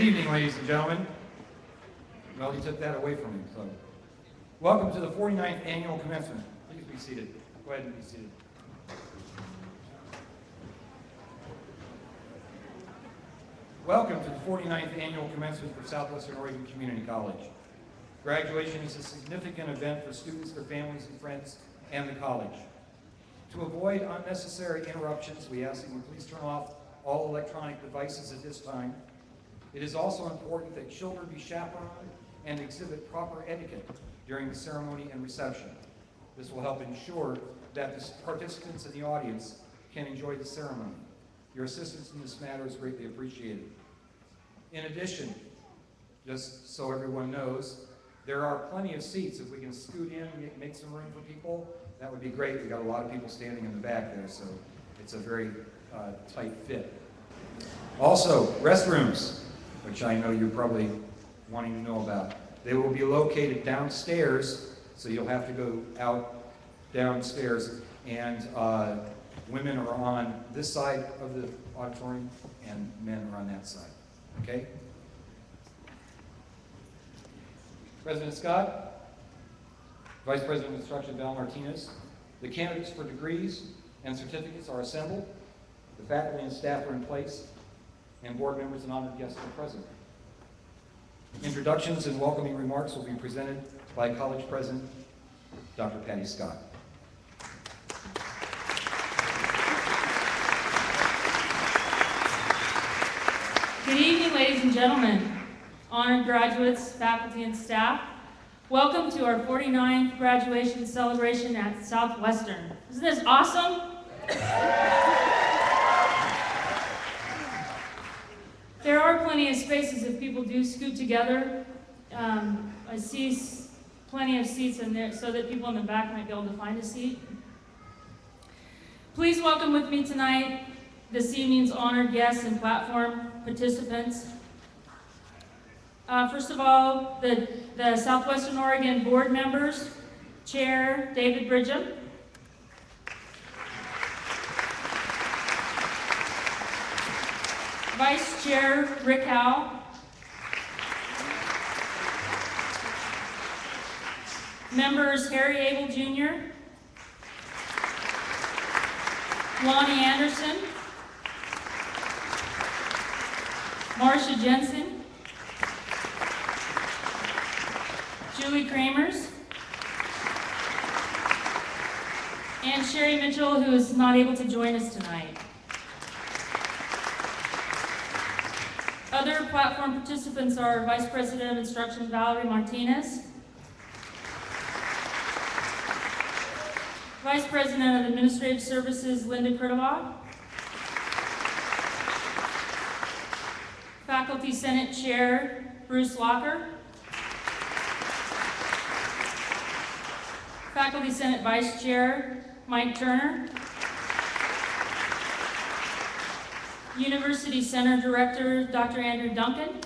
Good evening, ladies and gentlemen. Well, he took that away from me, so. Welcome to the 49th Annual Commencement. Please be seated. Go ahead and be seated. Welcome to the 49th Annual Commencement for Southwestern Oregon Community College. Graduation is a significant event for students, their families and friends, and the college. To avoid unnecessary interruptions, we ask that you please turn off all electronic devices at this time. It is also important that children be chaperoned and exhibit proper etiquette during the ceremony and reception. This will help ensure that the participants in the audience can enjoy the ceremony. Your assistance in this matter is greatly appreciated. In addition, just so everyone knows, there are plenty of seats. If we can scoot in and make some room for people, that would be great. We've got a lot of people standing in the back there, so it's a very tight fit. Also, restrooms, which I know you're probably wanting to know about. They will be located downstairs, so you'll have to go out downstairs, and women are on this side of the auditorium and men are on that side, okay? President Scott, Vice President of Instruction Val Martinez, the candidates for degrees and certificates are assembled, the faculty and staff are in place, and board members and honored guests are present. Introductions and welcoming remarks will be presented by College President Dr. Patty Scott. Good evening, ladies and gentlemen, honored graduates, faculty, and staff. Welcome to our 49th graduation celebration at Southwestern. Isn't this awesome? There are plenty of spaces if people do scoot together. I see plenty of seats in there so that people in the back might be able to find a seat. Please welcome with me tonight this evening's honored guests and platform participants. First of all, the Southwestern Oregon board members, Chair David Bridgham, Vice Chair Rick Howell, members Harry Abel Jr., Lonnie Anderson, Marcia Jensen, Julie Kramers, and Sherry Mitchell, who is not able to join us tonight. Other platform participants are Vice President of Instruction Valerie Martinez, Vice President of Administrative Services Linda Kurtova, Faculty Senate Chair Bruce Locker, Faculty Senate Vice Chair Mike Turner, University Center Director Dr. Andrew Duncan,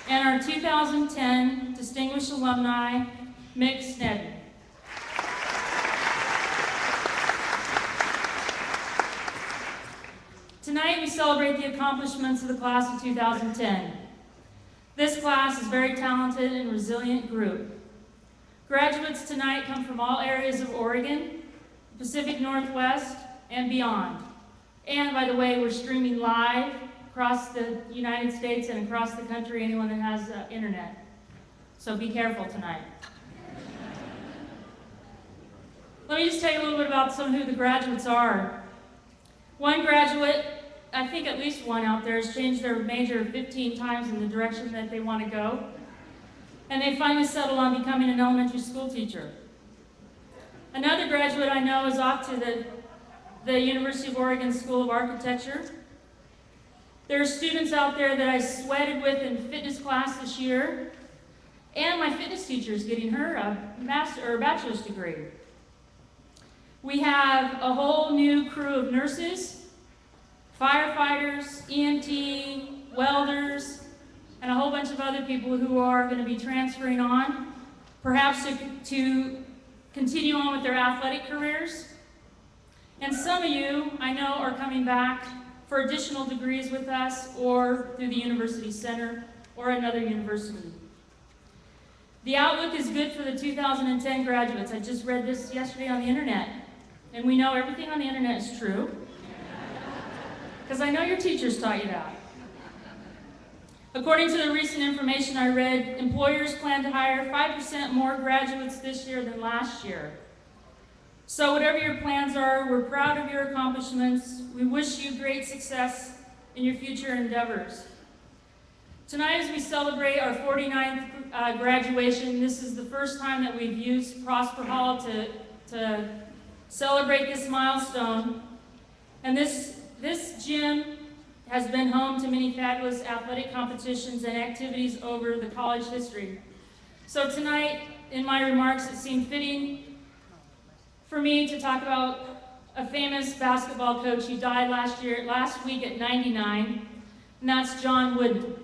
and our 2010 Distinguished Alumni Mick Snedden. Tonight we celebrate the accomplishments of the class of 2010. This class is a very talented and resilient group. Graduates tonight come from all areas of Oregon, the Pacific Northwest, and beyond. And by the way, we're streaming live across the United States and across the country, anyone that has internet. So be careful tonight. Let me just tell you a little bit about some of who the graduates are. One graduate, I think at least one out there, has changed their major 15 times in the direction that they want to go. And they finally settled on becoming an elementary school teacher. Another graduate I know is off to the University of Oregon School of Architecture. There are students out there that I sweated with in fitness class this year, and my fitness teacher is getting her a bachelor's degree. We have a whole new crew of nurses, firefighters, EMT, welders, and a whole bunch of other people who are going to be transferring on, perhaps to continue on with their athletic careers. And some of you, I know, are coming back for additional degrees with us or through the University Center or another university. The outlook is good for the 2010 graduates. I just read this yesterday on the internet, and we know everything on the internet is true, because I know your teachers taught you that. According to the recent information I read, employers plan to hire 5% more graduates this year than last year. So whatever your plans are, we're proud of your accomplishments. We wish you great success in your future endeavors. Tonight, as we celebrate our 49th graduation, this is the first time that we've used Prosper Hall to celebrate this milestone. And this gym has been home to many fabulous athletic competitions and activities over the college history. So tonight, in my remarks, it seemed fitting for me to talk about a famous basketball coach who died last week at 99, and that's John Wooden.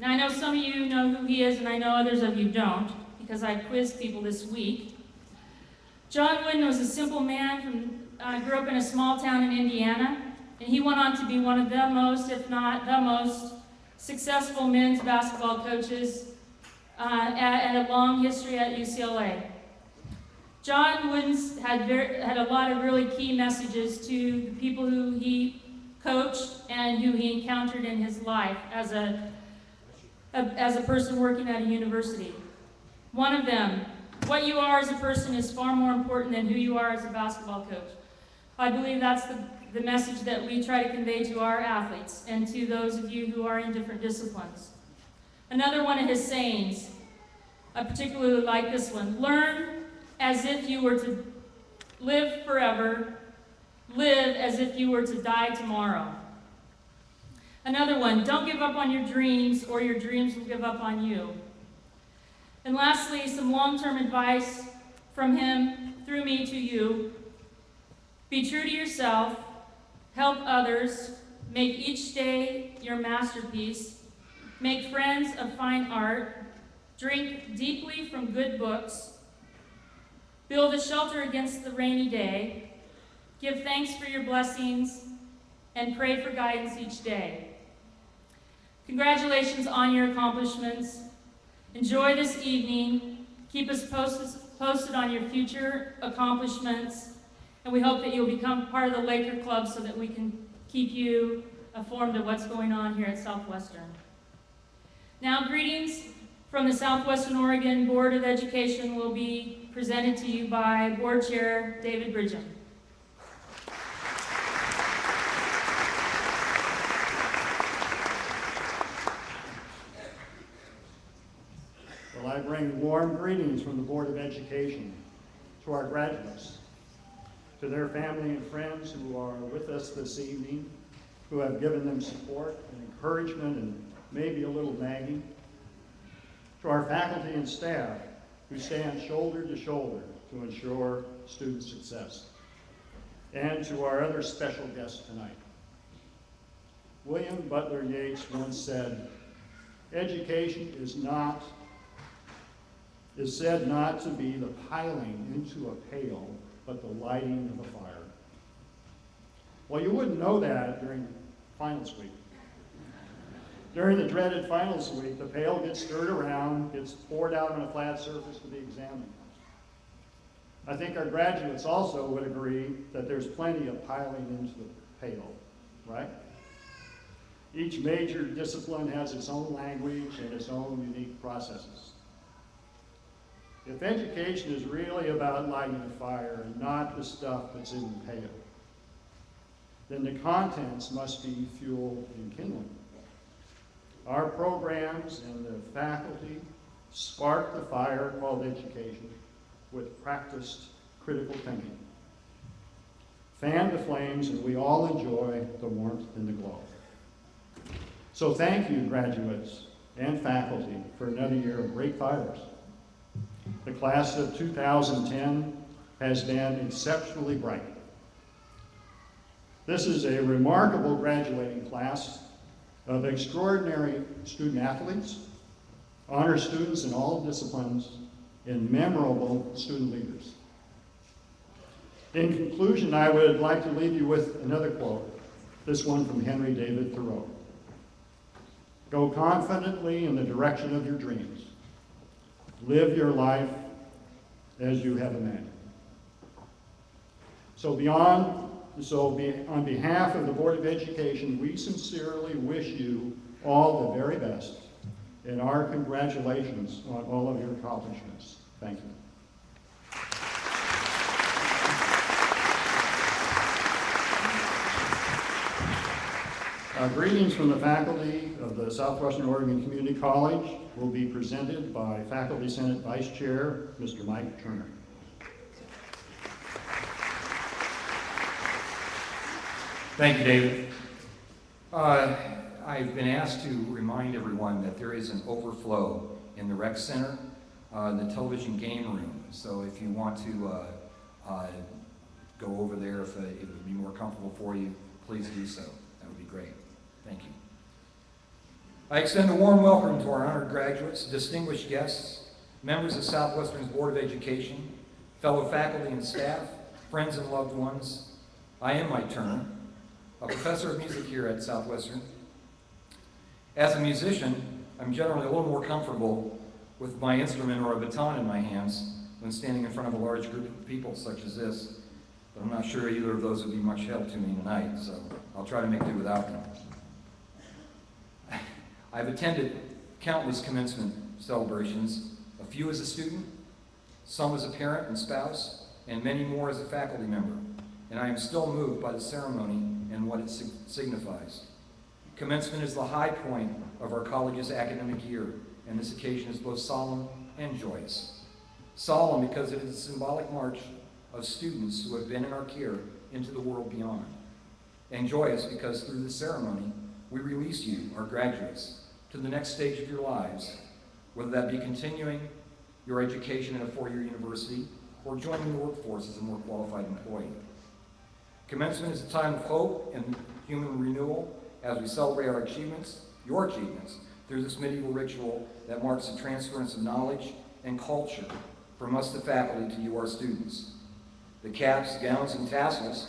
Now, I know some of you know who he is, and I know others of you don't, because I quizzed people this week. John Wooden was a simple man grew up in a small town in Indiana, and he went on to be one of the most, if not the most, successful men's basketball coaches and a long history at UCLA. John Wooden had a lot of really key messages to the people who he coached and who he encountered in his life as a person working at a university. One of them, what you are as a person is far more important than who you are as a basketball coach. I believe that's the message that we try to convey to our athletes and to those of you who are in different disciplines. Another one of his sayings, I particularly like this one: learn as if you were to live forever, live as if you were to die tomorrow. Another one, don't give up on your dreams or your dreams will give up on you. And lastly, some long-term advice from him through me to you. Be true to yourself, help others, make each day your masterpiece, make friends of fine art, drink deeply from good books, build a shelter against the rainy day, give thanks for your blessings, and pray for guidance each day. Congratulations on your accomplishments. Enjoy this evening. Keep us posted on your future accomplishments. And we hope that you'll become part of the Laker Club so that we can keep you informed of what's going on here at Southwestern. Now, greetings from the Southwestern Oregon Board of Education will be presented to you by Board Chair David Bridgham. Well, I bring warm greetings from the Board of Education to our graduates, to their family and friends who are with us this evening, who have given them support and encouragement and maybe a little nagging, to our faculty and staff who stand shoulder to shoulder to ensure student success, and to our other special guests tonight. William Butler Yeats once said, education is said not to be the piling into a pail, but the lighting of a fire. Well, you wouldn't know that during finals week. During the dreaded finals week, the pail gets stirred around, gets poured out on a flat surface to be examined. I think our graduates also would agree that there's plenty of piling into the pail, right? Each major discipline has its own language and its own unique processes. If education is really about lighting a fire and not the stuff that's in the pail, then the contents must be fuel and kindling. Our programs and the faculty spark the fire called education with practiced critical thinking. Fan the flames and we all enjoy the warmth and the glow. So thank you, graduates and faculty, for another year of great fires. The class of 2010 has been exceptionally bright. This is a remarkable graduating class of extraordinary student athletes, honor students in all disciplines, and memorable student leaders. In conclusion, I would like to leave you with another quote This one from Henry David Thoreau. Go confidently in the direction of your dreams. Live your life as you have imagined. On behalf of the Board of Education, we sincerely wish you all the very best, and our congratulations on all of your accomplishments. Thank you. Greetings from the faculty of the Southwestern Oregon Community College will be presented by Faculty Senate Vice Chair, Mr. Mike Turner. Thank you, David. I've been asked to remind everyone that there is an overflow in the rec center, the television game room. So if you want to go over there, if it would be more comfortable for you, please do so. That would be great. Thank you. I extend a warm welcome to our honored graduates, distinguished guests, members of Southwestern's Board of Education, fellow faculty and staff, friends and loved ones. I am Mike Turner, a professor of music here at Southwestern. As a musician, I'm generally a little more comfortable with my instrument or a baton in my hands when standing in front of a large group of people such as this, but I'm not sure either of those would be much help to me tonight, so I'll try to make do without them. I've attended countless commencement celebrations, a few as a student, some as a parent and spouse, and many more as a faculty member, and I am still moved by the ceremony and what it signifies. Commencement is the high point of our college's academic year, and this occasion is both solemn and joyous. Solemn because it is a symbolic march of students who have been in our care into the world beyond, and joyous because through this ceremony we release you, our graduates, to the next stage of your lives, whether that be continuing your education in a four-year university or joining the workforce as a more qualified employee. Commencement is a time of hope and human renewal as we celebrate our achievements, your achievements, through this medieval ritual that marks the transference of knowledge and culture from us, the faculty, to you, our students. The caps, gowns, and tassels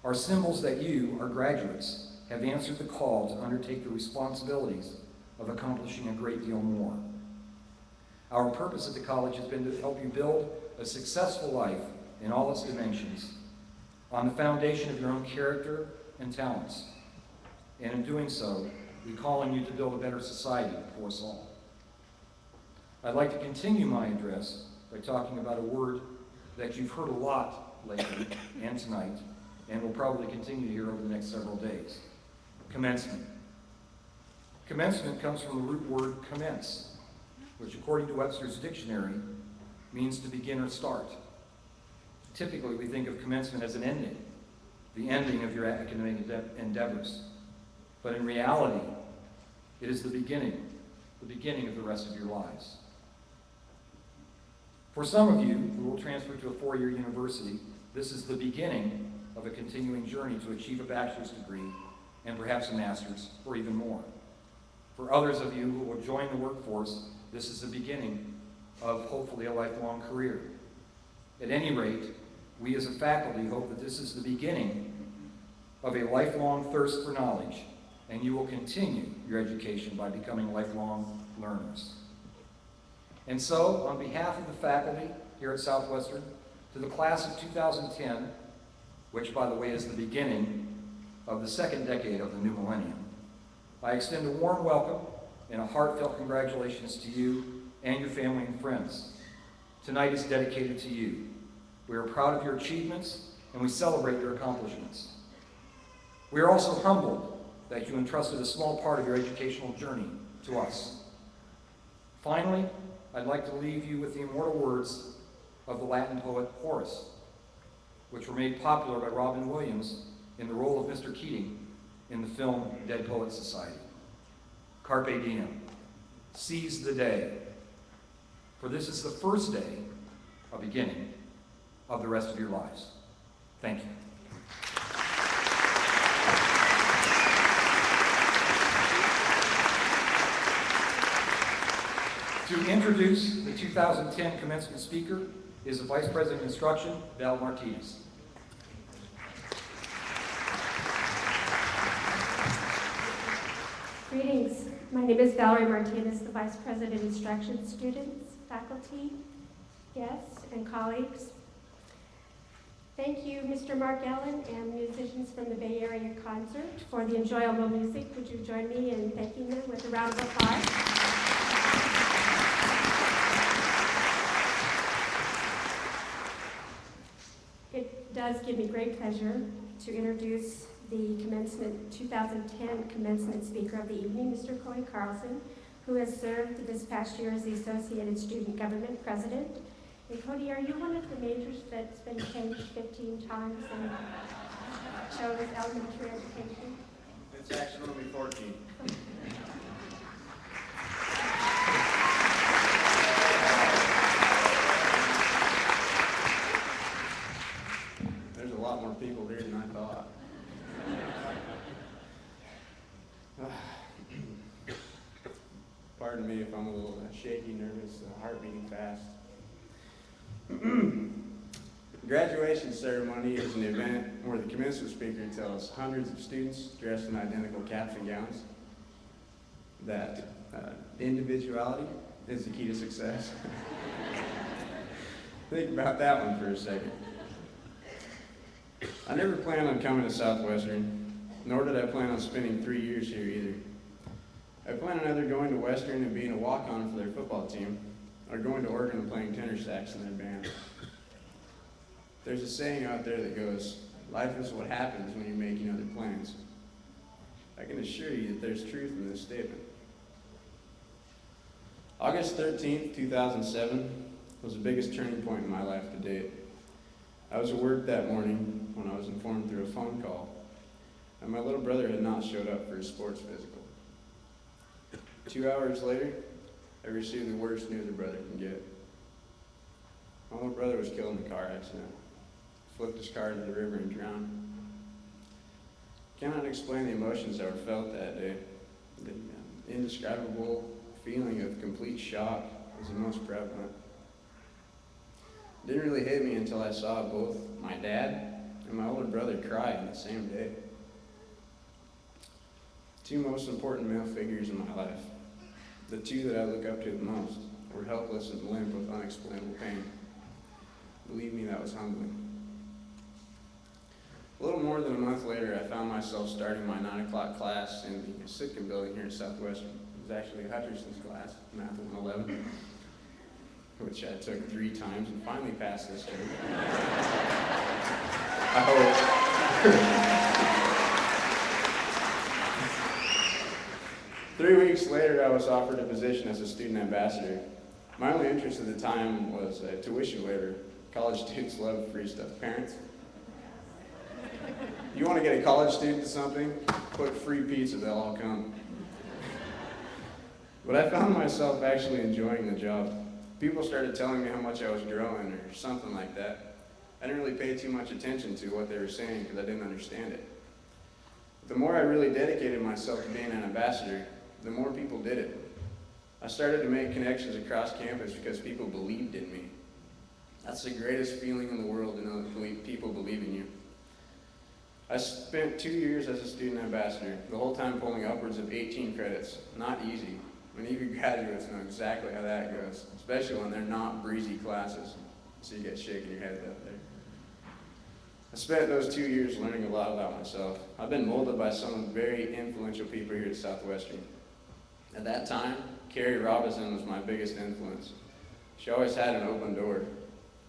are symbols that you, our graduates, have answered the call to undertake the responsibilities of accomplishing a great deal more. Our purpose at the college has been to help you build a successful life in all its dimensions on the foundation of your own character and talents. And in doing so, we call on you to build a better society for us all. I'd like to continue my address by talking about a word that you've heard a lot lately and tonight, and will probably continue to hear over the next several days: commencement. Commencement comes from the root word commence, which according to Webster's dictionary means to begin or start. Typically, we think of commencement as an ending, the ending of your academic endeavors. But in reality, it is the beginning of the rest of your lives. For some of you who will transfer to a four-year university, this is the beginning of a continuing journey to achieve a bachelor's degree and perhaps a master's or even more. For others of you who will join the workforce, this is the beginning of hopefully a lifelong career. At any rate, we as a faculty hope that this is the beginning of a lifelong thirst for knowledge, and you will continue your education by becoming lifelong learners. And so, on behalf of the faculty here at Southwestern, to the class of 2010, which by the way is the beginning of the second decade of the new millennium, I extend a warm welcome and a heartfelt congratulations to you and your family and friends. Tonight is dedicated to you. We are proud of your achievements and we celebrate your accomplishments. We are also humbled that you entrusted a small part of your educational journey to us. Finally, I'd like to leave you with the immortal words of the Latin poet Horace, which were made popular by Robin Williams in the role of Mr. Keating in the film Dead Poets Society. Carpe diem, seize the day, for this is the first day, a beginning, of the rest of your lives. Thank you. To introduce the 2010 commencement speaker is the Vice President of Instruction, Val Martinez. Greetings. My name is Valerie Martinez, the Vice President of Instruction, students, faculty, guests, and colleagues. Thank you, Mr. Mark Allen and musicians from the Bay Area concert for the enjoyable music. Would you join me in thanking them with a round of applause? It does give me great pleasure to introduce the 2010 commencement speaker of the evening, Mr. Cody Carlson, who has served this past year as the Associated Student Government President. And Cody, are you one of the majors that's been changed 15 times and chose elementary education? It's actually only 14. There's a lot more people here than I thought. Pardon me if I'm a little shaky, nervous, heart beating fast. Graduation ceremony is an event where the commencement speaker tells hundreds of students dressed in identical caps and gowns that individuality is the key to success. Think about that one for a second. I never planned on coming to Southwestern, nor did I plan on spending 3 years here either. I planned on either going to Western and being a walk-on for their football team, or going to Oregon and playing tenor sax in their band. There's a saying out there that goes, life is what happens when you're making other plans. I can assure you that there's truth in this statement. August 13th, 2007 was the biggest turning point in my life to date. I was at work that morning when I was informed through a phone call that my little brother had not showed up for his sports physical. 2 hours later, I received the worst news a brother can get. My little brother was killed in a car accident. Flipped his car into the river and drowned. Cannot explain the emotions that were felt that day. The indescribable feeling of complete shock was the most prevalent. It didn't really hit me until I saw both my dad and my older brother cry on the same day. Two most important male figures in my life, the two that I look up to the most, were helpless and limp with unexplainable pain. Believe me, that was humbling. A little more than a month later, I found myself starting my 9 o'clock class in the Sitcom building here at Southwestern. It was actually Hutcherson's class, Math 111, which I took 3 times and finally passed this term. I hope. 3 weeks later, I was offered a position as a student ambassador. My only interest at the time was a tuition waiver. College students love free stuff. Parents, you want to get a college student to something? Put free pizza, they'll all come. But I found myself actually enjoying the job. People started telling me how much I was growing or something like that. I didn't really pay too much attention to what they were saying because I didn't understand it. But the more I really dedicated myself to being an ambassador, the more people did it. I started to make connections across campus because people believed in me. That's the greatest feeling in the world, to know that people believe in you. I spent 2 years as a student ambassador, the whole time pulling upwards of 18 credits. Not easy. Many of you graduates know exactly how that goes, especially when they're not breezy classes, so you get shaking your head out there. I spent those 2 years learning a lot about myself. I've been molded by some of the very influential people here at Southwestern. At that time, Carrie Robinson was my biggest influence. She always had an open door.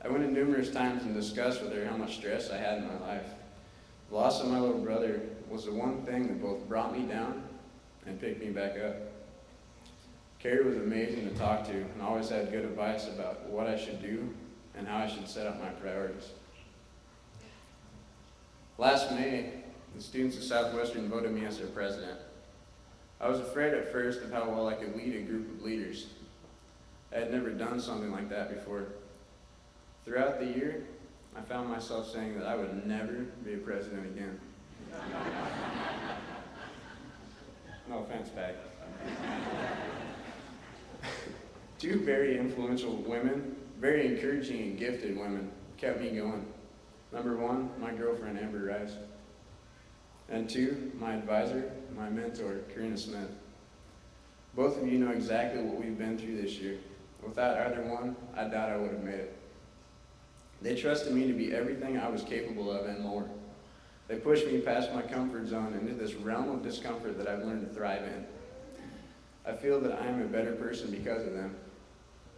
I went in numerous times and discussed with her how much stress I had in my life. The loss of my little brother was the one thing that both brought me down and picked me back up. Carrie was amazing to talk to and always had good advice about what I should do and how I should set up my priorities. Last May, the students of Southwestern voted me as their president. I was afraid at first of how well I could lead a group of leaders. I had never done something like that before. Throughout the year, I found myself saying that I would never be a president again. No offense, Pat. Two very influential women, very encouraging and gifted women, kept me going. Number one, my girlfriend, Amber Rice. And two, my advisor, my mentor, Karina Smith. Both of you know exactly what we've been through this year. Without either one, I doubt I would have made it. They trusted me to be everything I was capable of and more. They pushed me past my comfort zone into this realm of discomfort that I've learned to thrive in. I feel that I am a better person because of them.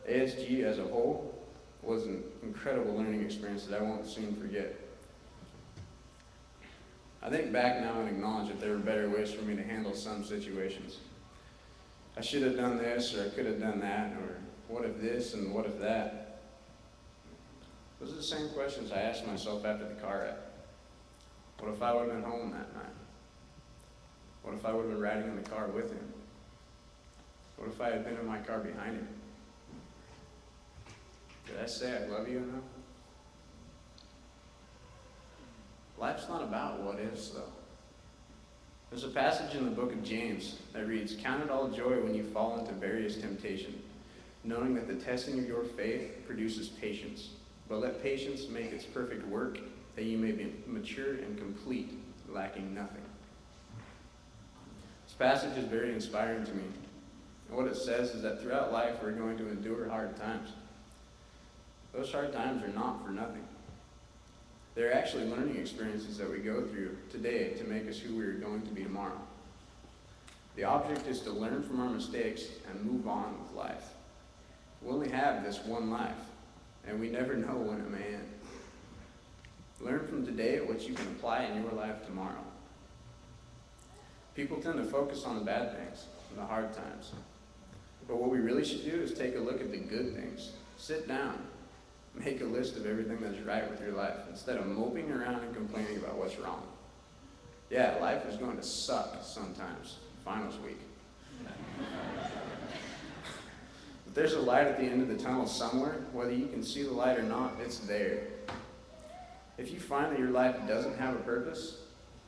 ASG as a whole was an incredible learning experience that I won't soon forget. I think back now and acknowledge that there were better ways for me to handle some situations. I should have done this, or I could have done that, or what if this and what if that? Those are the same questions I asked myself after the car wreck. What if I would have been home that night? What if I would have been riding in the car with him? What if I had been in my car behind him? Did I say I love you enough? Life's not about what ifs, though. There's a passage in the book of James that reads, "Count it all joy when you fall into various temptation, knowing that the testing of your faith produces patience. But let patience make its perfect work, that you may be mature and complete, lacking nothing." This passage is very inspiring to me. And what it says is that throughout life we're going to endure hard times. Those hard times are not for nothing. They're actually learning experiences that we go through today to make us who we are going to be tomorrow. The object is to learn from our mistakes and move on with life. We only have this one life, and we never know when it may end. Learn from today what you can apply in your life tomorrow. People tend to focus on the bad things and the hard times. But what we really should do is take a look at the good things. Sit down. Make a list of everything that's right with your life instead of moping around and complaining about what's wrong. Yeah, life is going to suck sometimes. Finals week. But there's a light at the end of the tunnel somewhere. Whether you can see the light or not, it's there. If you find that your life doesn't have a purpose,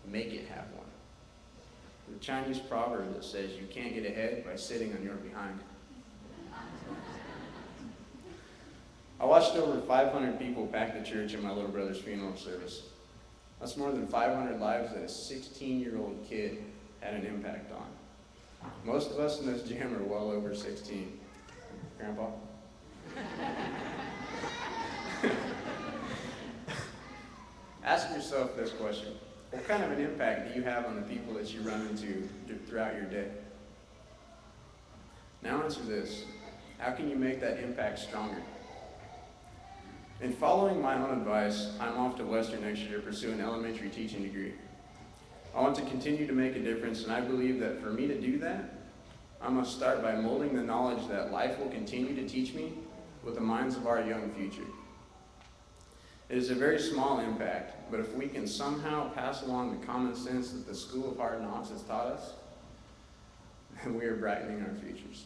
make it have one. The Chinese proverb that says you can't get ahead by sitting on your behind. I watched over 500 people pack the church at my little brother's funeral service. That's more than 500 lives that a 16-year-old kid had an impact on. Most of us in this gym are well over 16. Grandpa? Ask yourself this question. What kind of an impact do you have on the people that you run into throughout your day? Now answer this. How can you make that impact stronger? In following my own advice, I'm off to Western next year to pursue an elementary teaching degree. I want to continue to make a difference, and I believe that for me to do that, I must start by molding the knowledge that life will continue to teach me with the minds of our young future. It is a very small impact, but if we can somehow pass along the common sense that the School of Hard Knocks has taught us, then we are brightening our futures.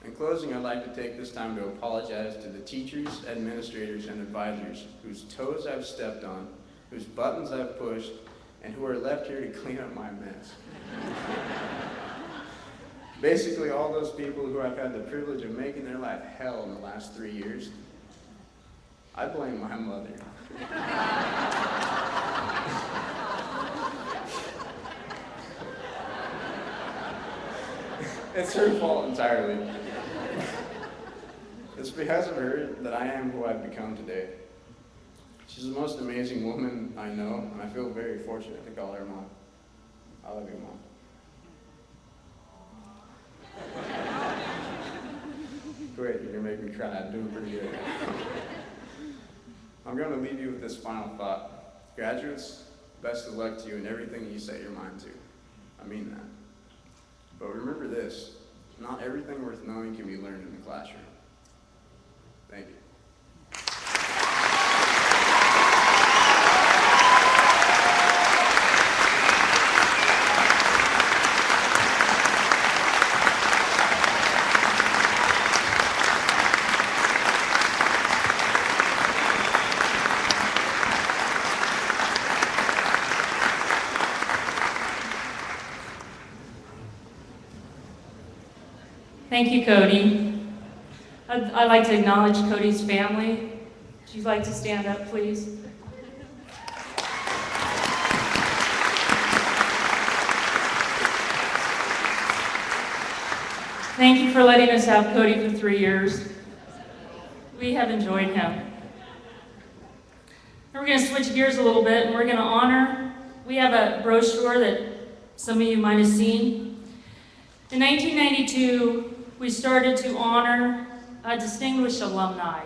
In closing, I'd like to take this time to apologize to the teachers, administrators, and advisors whose toes I've stepped on, whose buttons I've pushed, and who are left here to clean up my mess. Basically, all those people who I've had the privilege of making their life hell in the last 3 years, I blame my mother. It's her fault entirely. It's because of her that I am who I've become today. She's the most amazing woman I know, and I feel very fortunate to call her Mom. I love you, Mom. Great, you're gonna make me cry. I'm doing pretty good. I'm gonna leave you with this final thought. Graduates, best of luck to you in everything you set your mind to. I mean that. But remember this, not everything worth knowing can be learned in the classroom. Thank you. Thank you, Cody. I'd like to acknowledge Cody's family. Would you like to stand up, please? Thank you for letting us have Cody for 3 years. We have enjoyed him. We're going to switch gears a little bit, and we're going to honor, we have a brochure that some of you might have seen. In 1992, we started to honor a distinguished alumni.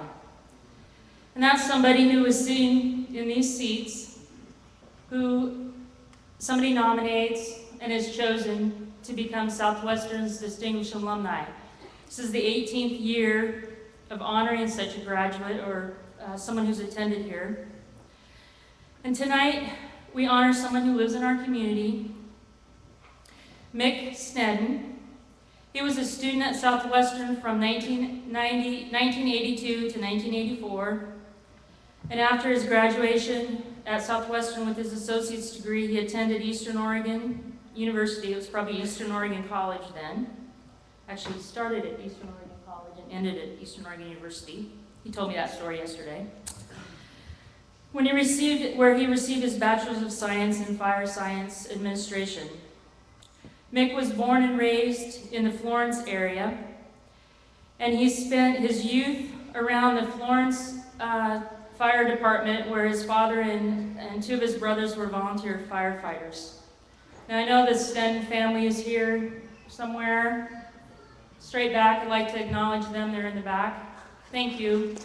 And that's somebody who is sitting in these seats, who somebody nominates and is chosen to become Southwestern's Distinguished Alumni. This is the 18th year of honoring such a graduate or someone who's attended here. And tonight, we honor someone who lives in our community, Mick Snedden. He was a student at Southwestern from 1982 to 1984. And after his graduation at Southwestern with his associate's degree, he attended Eastern Oregon University. It was probably Eastern Oregon College then. Actually, he started at Eastern Oregon College and ended at Eastern Oregon University. He told me that story yesterday. Where he received his Bachelor's of Science in Fire Science Administration. Mick was born and raised in the Florence area, and he spent his youth around the Florence Fire Department, where his father and two of his brothers were volunteer firefighters. Now I know the Snedden family is here somewhere, straight back. I'd like to acknowledge them. They're in the back. Thank you.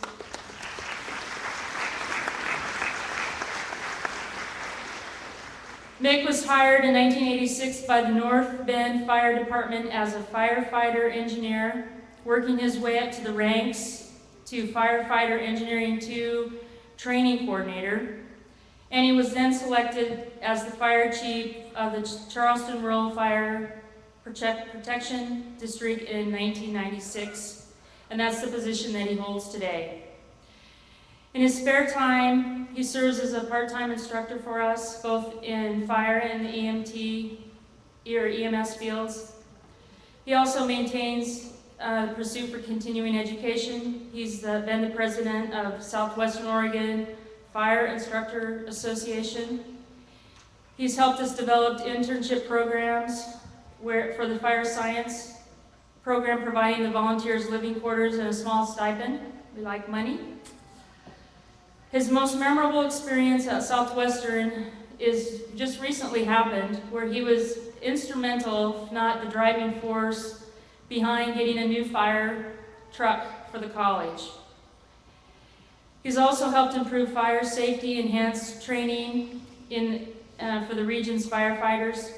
Mick was hired in 1986 by the North Bend Fire Department as a firefighter engineer, working his way up to the ranks to firefighter engineering 2 training coordinator. And he was then selected as the fire chief of the Charleston Rural Fire Protection District in 1996. And that's the position that he holds today. In his spare time, he serves as a part-time instructor for us, both in fire and the EMT or EMS fields. He also maintains the pursuit for continuing education. He's been the president of Southwestern Oregon Fire Instructor Association. He's helped us develop internship programs for the fire science program, providing the volunteers living quarters and a small stipend. We like money. His most memorable experience at Southwestern is just recently happened, where he was instrumental, if not the driving force, behind getting a new fire truck for the college. He's also helped improve fire safety, enhance training for the region's firefighters.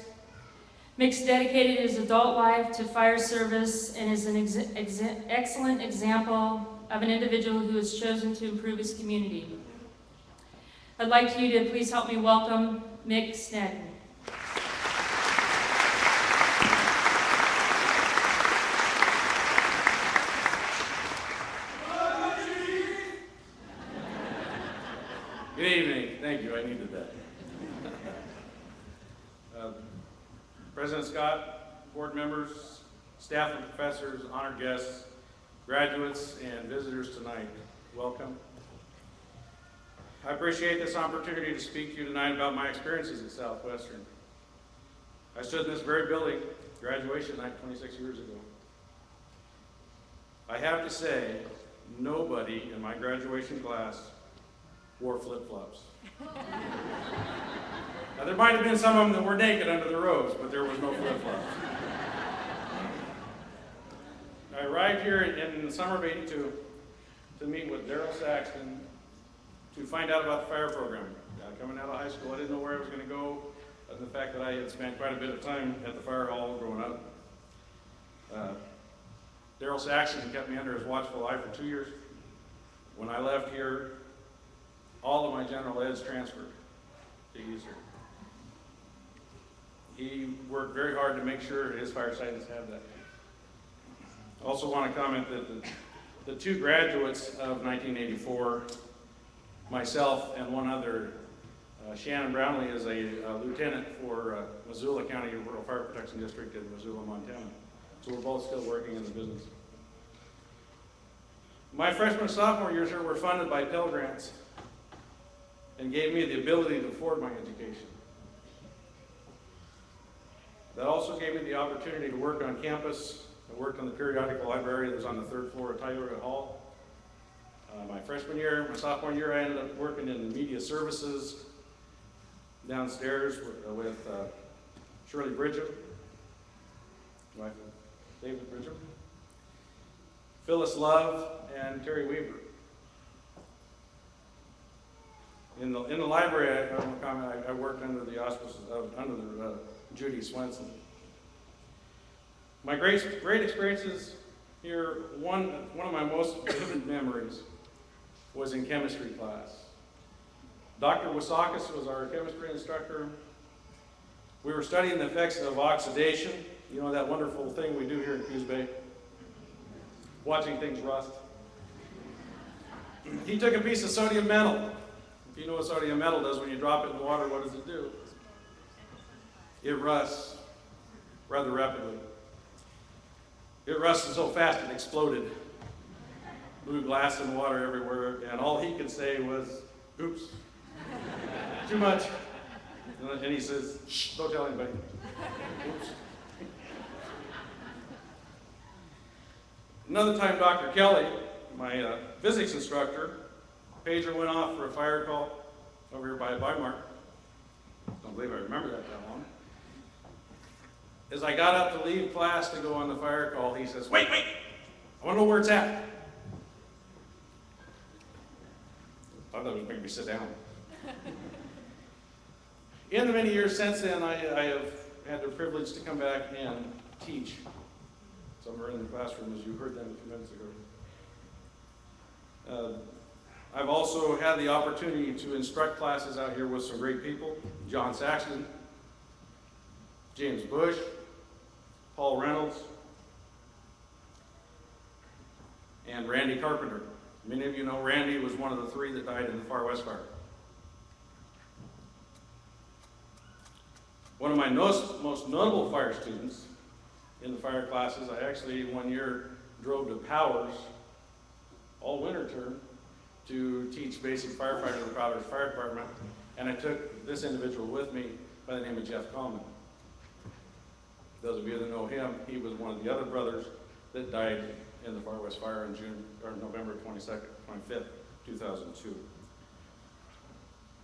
Mick's dedicated his adult life to fire service and is an excellent example of an individual who has chosen to improve his community. I'd like you to please help me welcome Mick Snedden. Good evening. Thank you. I needed that. President Scott, board members, staff and professors, honored guests, graduates, and visitors tonight, welcome. I appreciate this opportunity to speak to you tonight about my experiences at Southwestern. I stood in this very building, graduation night 26 years ago. I have to say, nobody in my graduation class wore flip-flops. Now, there might have been some of them that were naked under the robes, but there was no flip-flops. I arrived here in the summer of '82 to meet with Daryl Saxton to find out about the fire program. Coming out of high school, I didn't know where I was going to go, other than the fact that I had spent quite a bit of time at the fire hall growing up. Daryl Saxton kept me under his watchful eye for 2 years. When I left here, all of my general eds transferred to Eastern. He worked very hard to make sure his fire scientists had that. I also want to comment that the 2 graduates of 1984, myself and one other, Shannon Brownlee is a lieutenant for Missoula County Rural Fire Protection District in Missoula, Montana. So we're both still working in the business. My freshman and sophomore years here were funded by Pell Grants and gave me the ability to afford my education. That also gave me the opportunity to work on campus I worked on the periodical library that was on the 3rd floor of Tioga Hall. My freshman year, my sophomore year, I ended up working in media services downstairs with Shirley Bridgham, wife of David Bridgham, Phyllis Love, and Terry Weaver. In the library, I worked under the auspices of Judy Swenson. My great experiences here, one of my most vivid memories was in chemistry class. Dr. SWOCC was our chemistry instructor. We were studying the effects of oxidation, you know, that wonderful thing we do here in Coos Bay, watching things rust. He took a piece of sodium metal. If you know what sodium metal does, when you drop it in the water, what does it do? It rusts rather rapidly. It rusted so fast it exploded. Blew glass and water everywhere, and all he could say was, oops, too much. And he says, shh, don't tell anybody. Oops. Another time, Dr. Kelly, my physics instructor, pager went off for a fire call over here by Weimar. Don't believe I remember that long. As I got up to leave class to go on the fire call, he says, wait, I want to know where it's at. I thought it was making me sit down. In the many years since then, I have had the privilege to come back and teach. Some are in the classroom, as you heard them a few minutes ago. I've also had the opportunity to instruct classes out here with some great people. John Saxton, James Bush, Paul Reynolds, and Randy Carpenter. Many of you know Randy was one of the 3 that died in the Far West Fire. One of my most notable fire students in the fire classes, I actually one year drove to Powers all winter term to teach basic firefighter in the Powers Fire Department, and I took this individual with me by the name of Jeff Coleman. Those of you that know him, he was one of the other brothers that died in the Far West Fire in November 25th, 2002.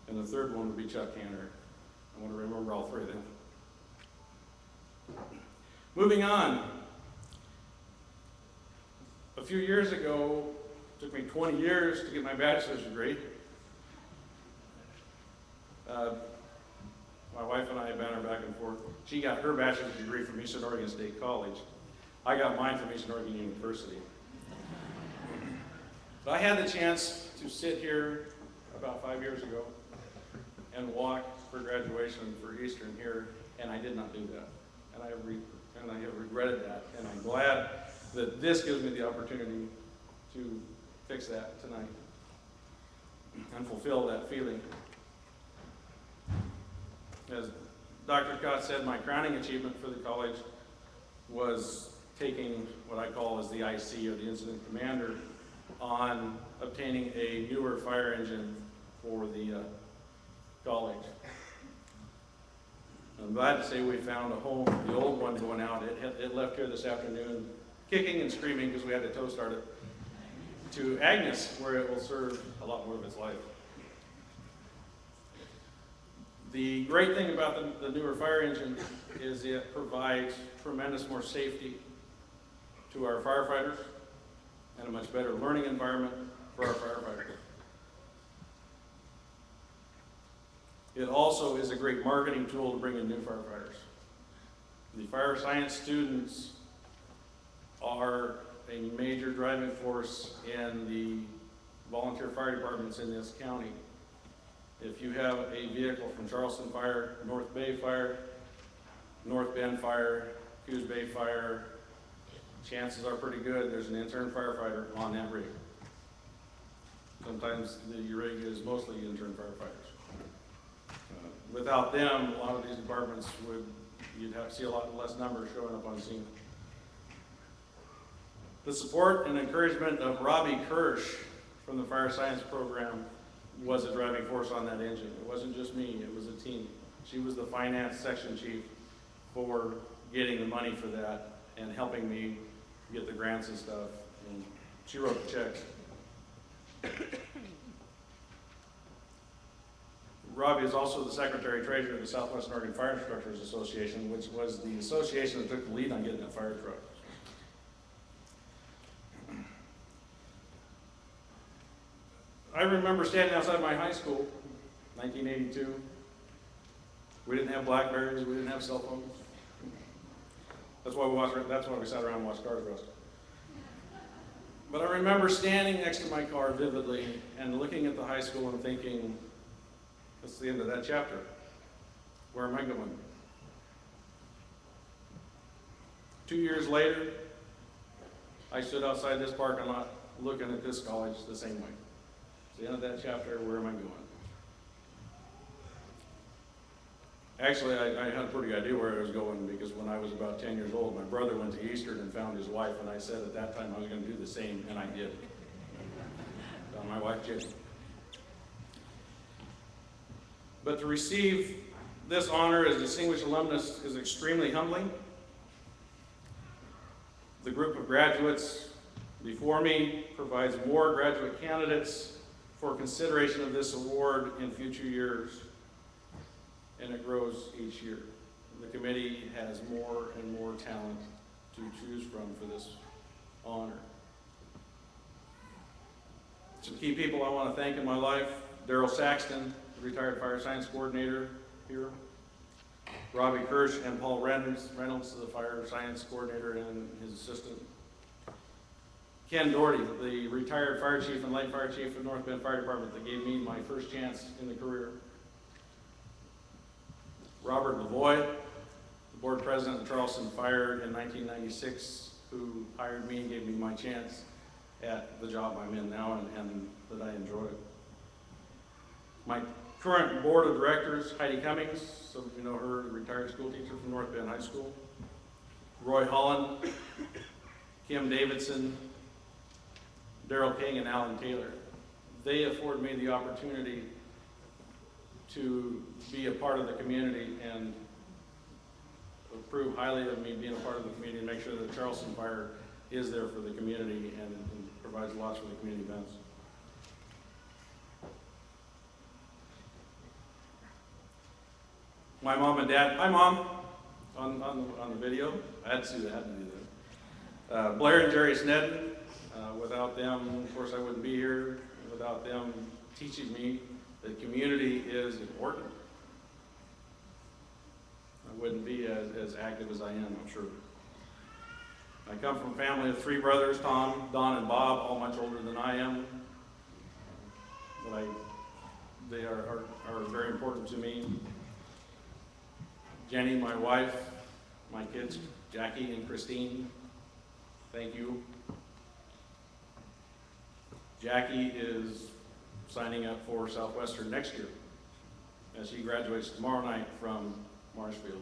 And the third one would be Chuck Hanner. I want to remember all 3 of them. Moving on. A few years ago, it took me 20 years to get my bachelor's degree. My wife and I banter back and forth. She got her bachelor's degree from Eastern Oregon State College. I got mine from Eastern Oregon University. But I had the chance to sit here about 5 years ago and walk for graduation for Eastern here, and I did not do that. And I have regretted that, and I'm glad that this gives me the opportunity to fix that tonight and fulfill that feeling. As Dr. Scott said, my crowning achievement for the college was taking what I call as the IC, or the incident commander, on obtaining a newer fire engine for the college. I'm glad to say we found a home for the old one going out. It left here this afternoon kicking and screaming because we had to tow start it to Agnes, where it will serve a lot more of its life. The great thing about the newer fire engine is it provides tremendous more safety to our firefighters and a much better learning environment for our firefighters. It also is a great marketing tool to bring in new firefighters. The fire science students are a major driving force in the volunteer fire departments in this county. If you have a vehicle from Charleston Fire, North Bay Fire, North Bend Fire, Coos Bay Fire, chances are pretty good there's an intern firefighter on that rig. Sometimes the rig is mostly intern firefighters. Without them, a lot of these departments you'd have to see a lot less numbers showing up on scene. The support and encouragement of Robbie Kirsch from the fire science program was a driving force on that engine. It wasn't just me, it was a team. She was the finance section chief for getting the money for that and helping me get the grants and stuff, and she wrote the checks. Robbie is also the Secretary-Treasurer of the Southwestern Oregon Fire Instructors Association, which was the association that took the lead on getting that fire truck. I remember standing outside my high school, 1982. We didn't have Blackberries, we didn't have cell phones. That's why we sat around and watched cars rust. But I remember standing next to my car vividly and looking at the high school and thinking, that's the end of that chapter. Where am I going? 2 years later, I stood outside this parking lot looking at this college the same way. It's the end of that chapter. Where am I going? Actually, I had a pretty good idea where I was going, because when I was about 10 years old, my brother went to Eastern and found his wife, and I said at that time I was going to do the same, and I did. Found my wife, Jenny. But to receive this honor as distinguished alumnus is extremely humbling. The group of graduates before me provides more graduate candidates for consideration of this award in future years, and it grows each year. The committee has more and more talent to choose from for this honor. Some key people I want to thank in my life: Daryl Saxton, the retired fire science coordinator here; Robbie Kirsch and Paul Reynolds, the fire science coordinator and his assistant; Ken Doherty, the retired fire chief and light fire chief of North Bend Fire Department that gave me my first chance in the career; Robert Lavoie, the board president of Charleston Fire in 1996, who hired me and gave me my chance at the job I'm in now, and that I enjoy. My current board of directors: Heidi Cummings, some of you know her, retired school teacher from North Bend High School; Roy Holland, Kim Davidson, Daryl King, and Alan Taylor. They afford me the opportunity to be a part of the community and approve highly of me being a part of the community, and make sure that Charleston Fire is there for the community and provides lots for the community events. My mom and dad, hi Mom, on the video. I had to do that. Blair and Jerry Snedden, without them, of course, I wouldn't be here. Without them teaching me that community is important, I wouldn't be as active as I am, I'm sure. I come from a family of 3 brothers, Tom, Don, and Bob, all much older than I am. But they are very important to me. Jenny, my wife, my kids, Jackie and Christine, thank you. Jackie is signing up for Southwestern next year, as she graduates tomorrow night from Marshfield.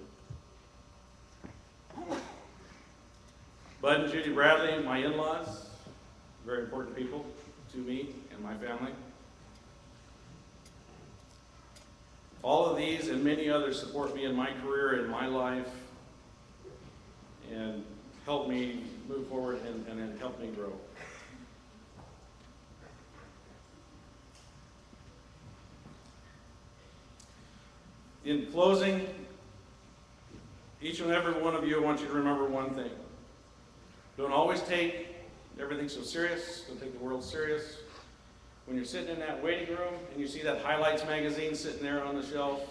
Bud and Judy Bradley, my in-laws, very important people to me and my family. All of these and many others support me in my career, in my life, and help me move forward and help me grow. In closing, each and every one of you, I want you to remember one thing. Don't always take everything so serious. Don't take the world serious. When you're sitting in that waiting room and you see that Highlights magazine sitting there on the shelf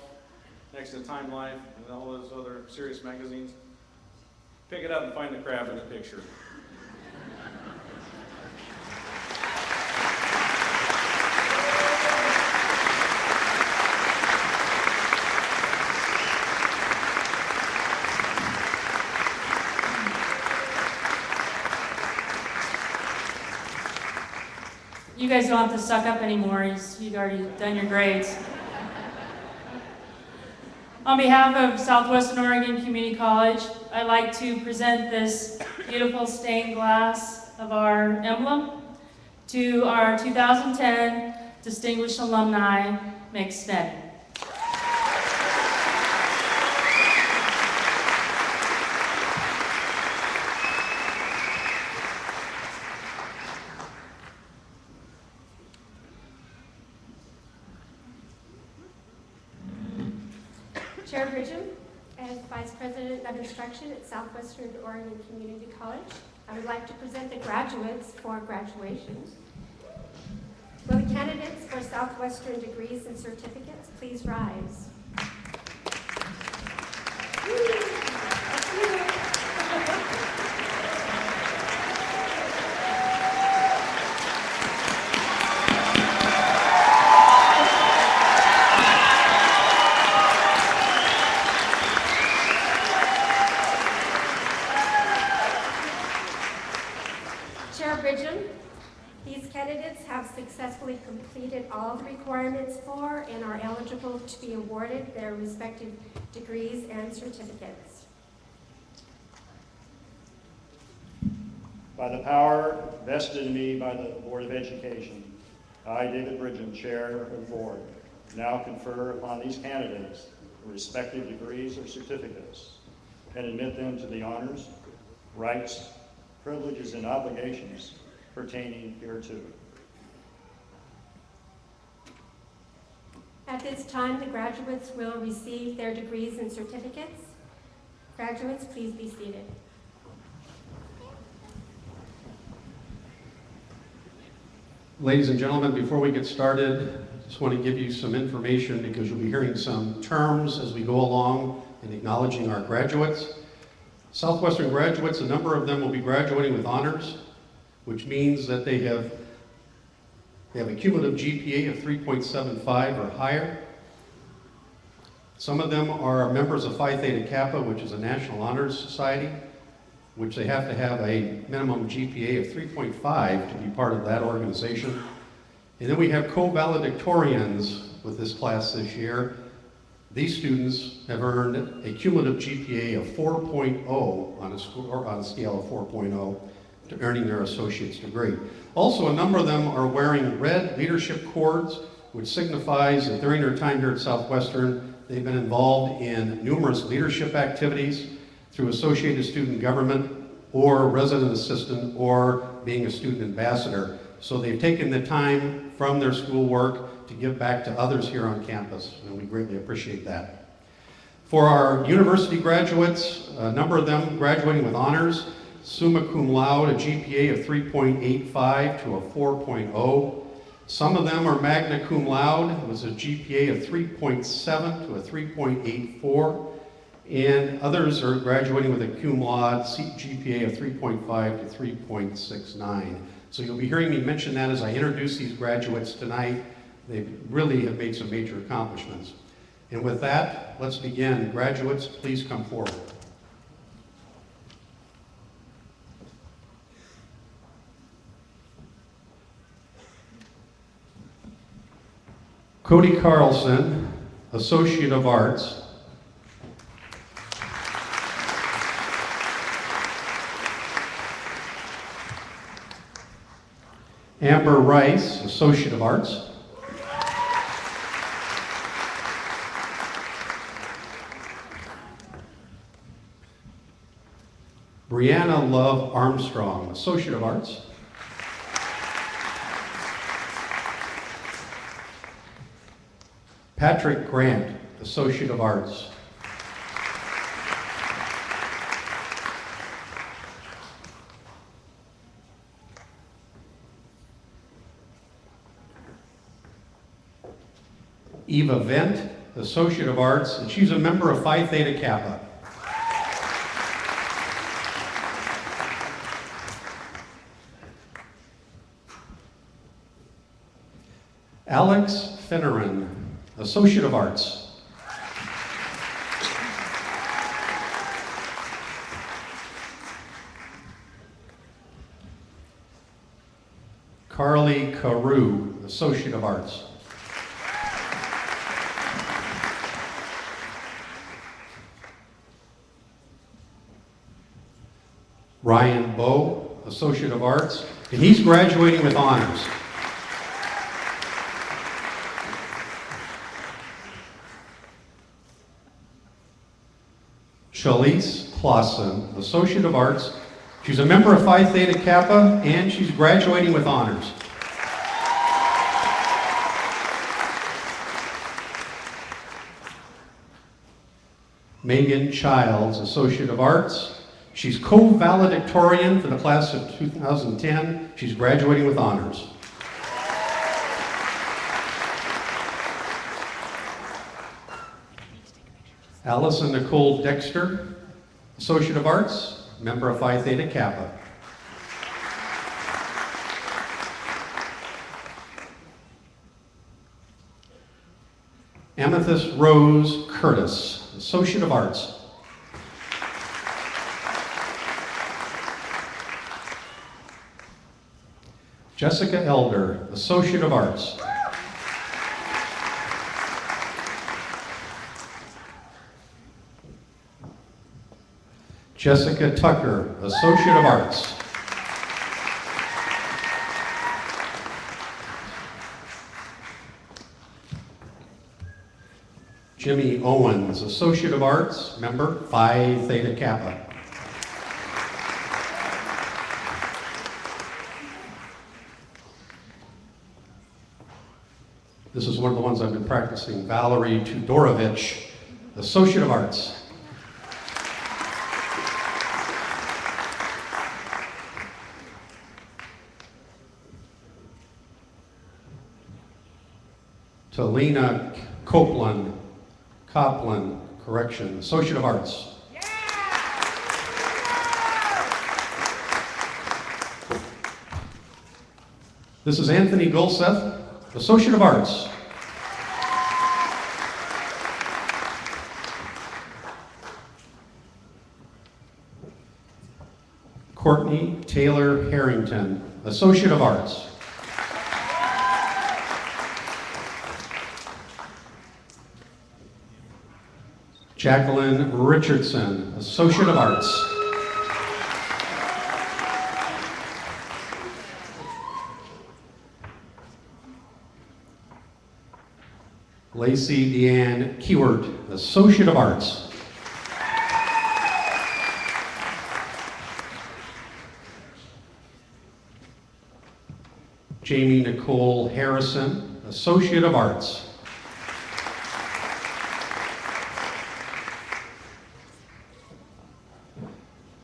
next to Time Life and all those other serious magazines, pick it up and find the crab in the picture. You guys don't have to suck up anymore. You've already done your grades. On behalf of Southwestern Oregon Community College, I'd like to present this beautiful stained glass of our emblem to our 2010 Distinguished Alumni, Mick Snedden. Chair Bridgham, as Vice President of Instruction at Southwestern Oregon Community College, I would like to present the graduates for graduation. Will the candidates for Southwestern degrees and certificates please rise? Chair Bridgham, these candidates have successfully completed all the requirements for and are eligible to be awarded their respective degrees and certificates. By the power vested in me by the Board of Education, I, David Bridgham, Chair of the Board, now confer upon these candidates their respective degrees or certificates and admit them to the honors, rights, privileges, and obligations pertaining hereto. At this time, the graduates will receive their degrees and certificates. Graduates, please be seated. Ladies and gentlemen, before we get started, I just want to give you some information because you'll be hearing some terms as we go along in acknowledging our graduates. Southwestern graduates, a number of them will be graduating with honors, which means that they have a cumulative GPA of 3.75 or higher. Some of them are members of Phi Theta Kappa, which is a National Honors Society, which they have to have a minimum GPA of 3.5 to be part of that organization. And then we have Co-Valedictorians with this class this year. These students have earned a cumulative GPA of 4.0 on a scale of 4.0 to earning their associate's degree. Also, a number of them are wearing red leadership cords, which signifies that during their time here at Southwestern, they've been involved in numerous leadership activities through associated student government or resident assistant or being a student ambassador. So they've taken the time from their schoolwork to give back to others here on campus, and we greatly appreciate that. For our university graduates, a number of them graduating with honors, summa cum laude, a GPA of 3.85 to a 4.0. Some of them are magna cum laude, with a GPA of 3.7 to a 3.84. And others are graduating with a cum laude GPA of 3.5 to 3.69. So you'll be hearing me mention that as I introduce these graduates tonight. They really have made some major accomplishments. And with that, let's begin. Graduates, please come forward. Cody Carlson, Associate of Arts. Amber Rice, Associate of Arts. Brianna Love Armstrong, Associate of Arts. Patrick Grant, Associate of Arts. Eva Vent, Associate of Arts, and she's a member of Phi Theta Kappa. Alex Finneran, Associate of Arts. Carly Carew, Associate of Arts. Ryan Bowe, Associate of Arts, and he's graduating with honors. Shalise Clausen, Associate of Arts. She's a member of Phi Theta Kappa, and she's graduating with honors. Megan Childs, Associate of Arts. She's co-valedictorian for the class of 2010. She's graduating with honors. Allison Nicole Dexter, Associate of Arts, member of Phi Theta Kappa. Amethyst Rose Curtis, Associate of Arts. Jessica Elder, Associate of Arts. Jessica Tucker, Associate of Arts. Jimmy Owens, Associate of Arts, member Phi Theta Kappa. This is one of the ones I've been practicing. Valerie Tudorovich, Associate of Arts. Talina Copland, Associate of Arts. This is Anthony Gulseth, Associate of Arts. Courtney Taylor Harrington, Associate of Arts. Jacqueline Richardson, Associate of Arts. Lacey Deanne Kewert, Associate of Arts. Jamie Nicole Harrison, Associate of Arts.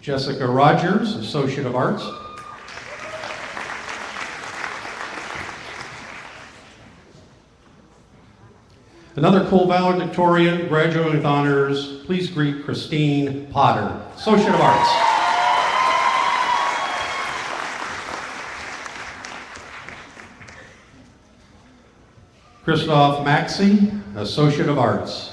Jessica Rogers, Associate of Arts. Another co-valedictorian, graduating with honors. Please greet Christine Potter, Associate of Arts. Christoph Maxey, Associate of Arts.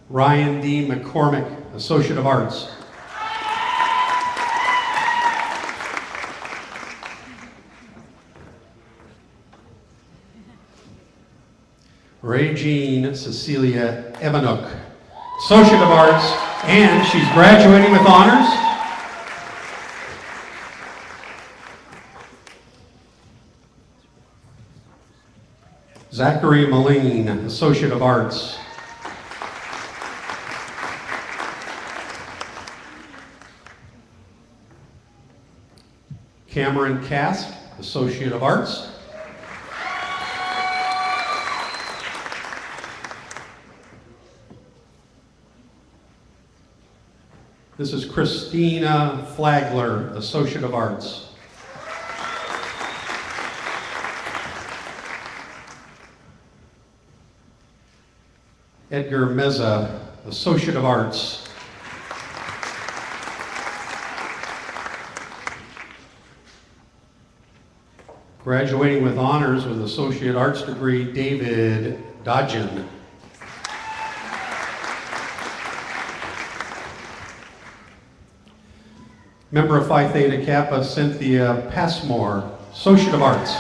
Ryan D. McCormick, Associate of Arts. Ray-Jean Cecilia Evanuk, Associate of Arts, and she's graduating with honors. Zachary Moline, Associate of Arts. Cameron Kask, Associate of Arts. This is Christina Flagler, Associate of Arts. Edgar Meza, Associate of Arts. Graduating with honors with Associate Arts degree, David Dodgen. Member of Phi Theta Kappa, Cynthia Passmore, Associate of Arts.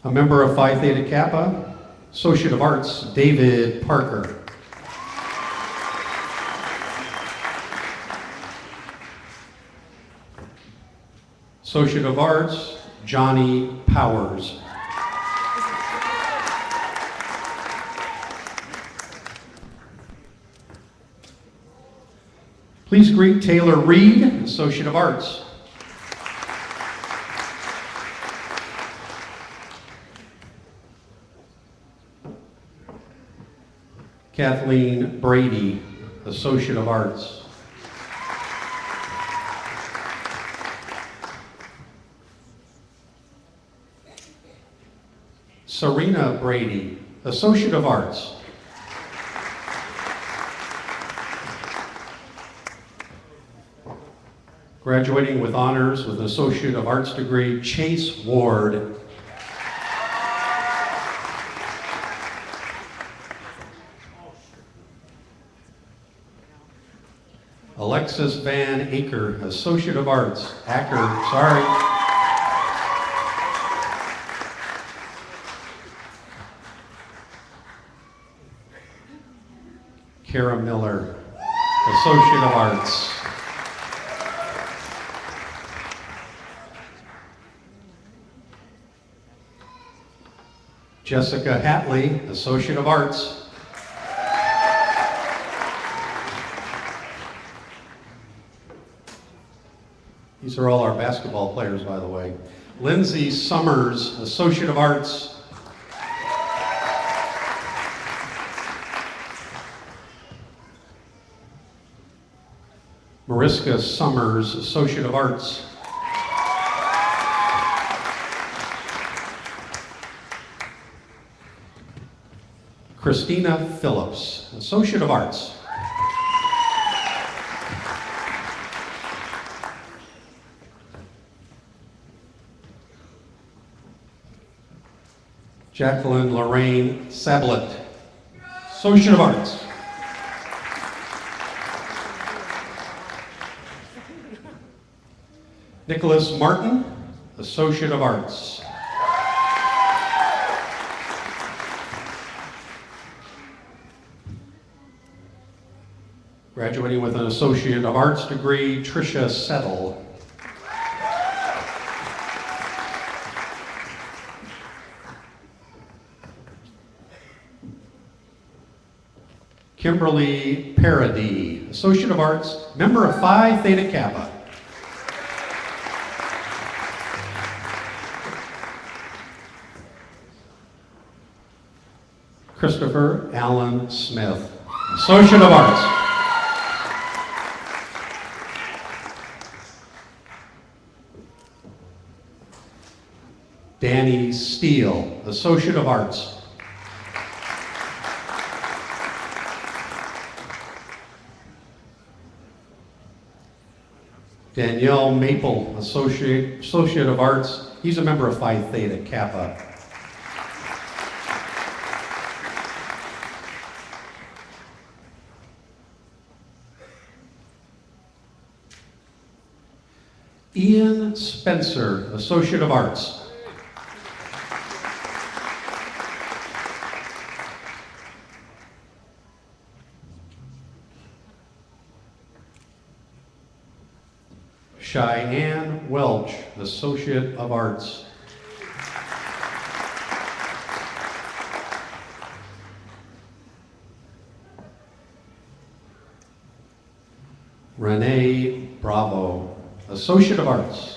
A member of Phi Theta Kappa, Associate of Arts, David Parker. Associate of Arts, Johnny Powers. Please greet Taylor Reed, Associate of Arts. Kathleen Brady, Associate of Arts. Serena Brady, Associate of Arts. Graduating with honors with an Associate of Arts degree, Chase Ward. Alexis Van Aker, Associate of Arts. Acker, sorry. Kara Miller, Associate of Arts. Jessica Hatley, Associate of Arts. These are all our basketball players, by the way. Lindsay Summers, Associate of Arts. Mariska Summers, Associate of Arts. Christina Phillips, Associate of Arts. Jacqueline Lorraine Sablet, Associate of Arts. Nicholas Martin, Associate of Arts. Graduating with an Associate of Arts degree, Tricia Settle. Kimberly Paradis, Associate of Arts, member of Phi Theta Kappa. Christopher Allen Smith, Associate of Arts. Danny Steele, Associate of Arts. Danielle Maple, Associate of Arts. He's a member of Phi Theta Kappa. Ian Spencer, Associate of Arts. Cheyenne Welch, Associate of Arts. Renee Bravo, Associate of Arts.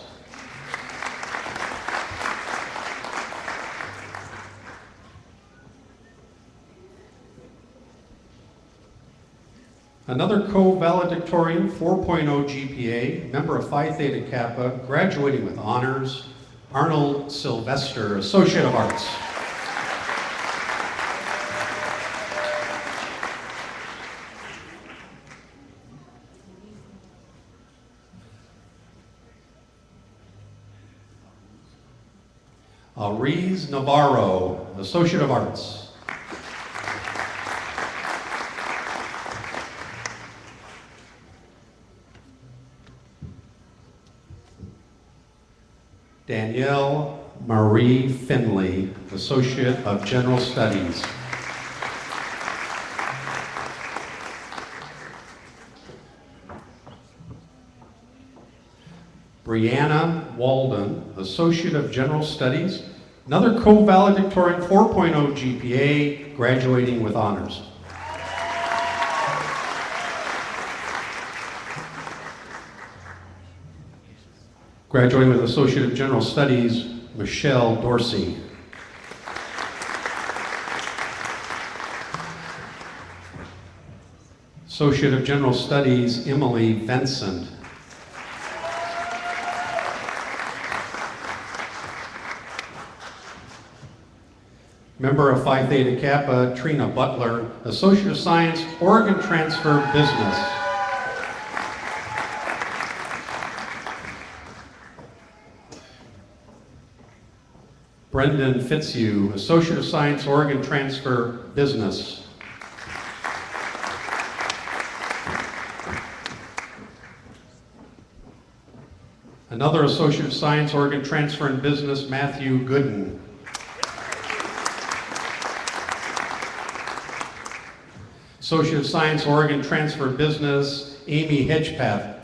Another co-valedictorian, 4.0 GPA, member of Phi Theta Kappa, graduating with honors, Arnold Sylvester, Associate of Arts. Ariz Navarro, Associate of Arts. Danielle Marie Finley, Associate of General Studies. Brianna Walden, Associate of General Studies, another co-valedictorian, 4.0 GPA, graduating with honors. Graduating with Associate of General Studies, Michelle Dorsey. Associate of General Studies, Emily Vincent. Member of Phi Theta Kappa, Trina Butler, Associate of Science, Oregon Transfer Business. Brendan Fitzhugh, Associate of Science, Oregon Transfer Business. Another Associate of Science, Oregon Transfer in Business, Matthew Gooden. Associate of Science, Oregon Transfer Business, Amy Hedgepath.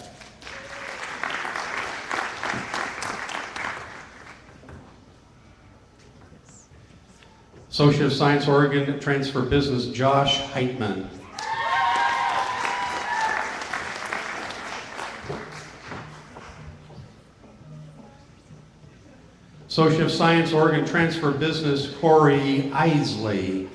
Associate of Science, Oregon Transfer Business, Josh Heitman. Associate of Science, Oregon Transfer Business, Corey Isley.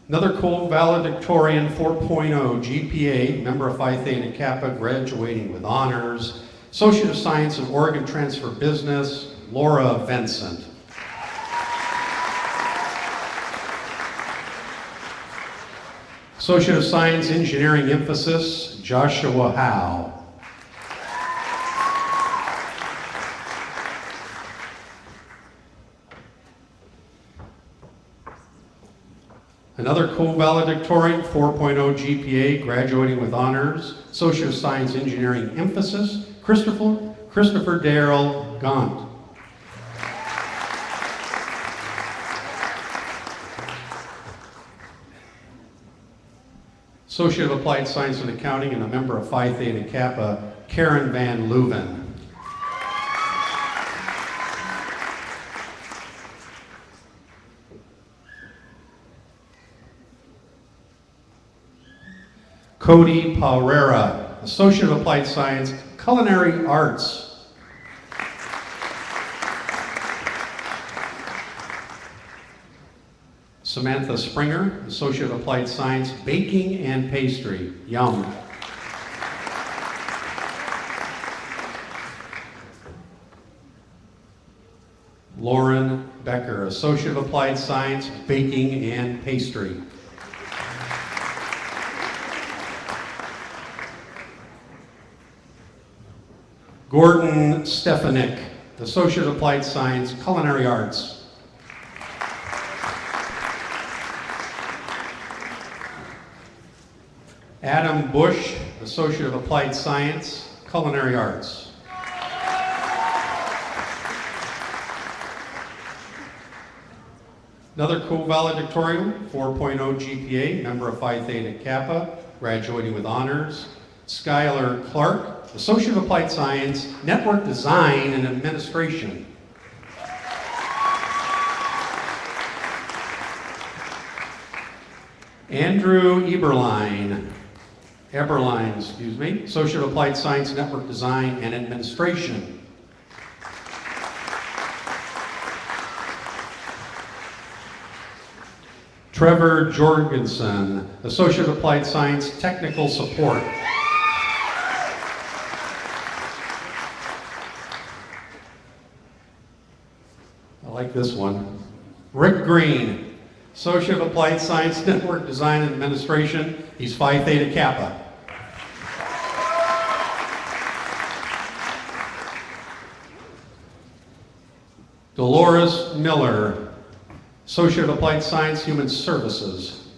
Another Co-Valedictorian 4.0 GPA, member of Phi Theta Kappa, graduating with honors. Associate of Science in Oregon Transfer Business, Laura Vincent. Associate of Science Engineering Emphasis, Joshua Howe. Another Co-Valedictorian, 4.0 GPA, graduating with honors, Associate of Science Engineering Emphasis, Christopher Darrell Gaunt. Associate of Applied Science and Accounting and a member of Phi Theta Kappa, Karen Van Leuven. Cody Pereira, Associate of Applied Science, Culinary Arts. Samantha Springer, Associate of Applied Science, Baking and Pastry, Yum. Lauren Becker, Associate of Applied Science, Baking and Pastry. Gordon Stefanik, Associate of Applied Science, Culinary Arts. Adam Bush, Associate of Applied Science, Culinary Arts. Another Co-Valedictorian, 4.0 GPA, member of Phi Theta Kappa, graduating with honors, Skylar Clark, Associate of Applied Science, Network Design and Administration. Andrew Eberline, Associate of Applied Science, Network Design and Administration. Trevor Jorgensen, Associate of Applied Science, Technical Support. I like this one. Rick Green, Associate of Applied Science, Network Design and Administration. He's Phi Theta Kappa. Dolores Miller, Associate of Applied Science, Human Services.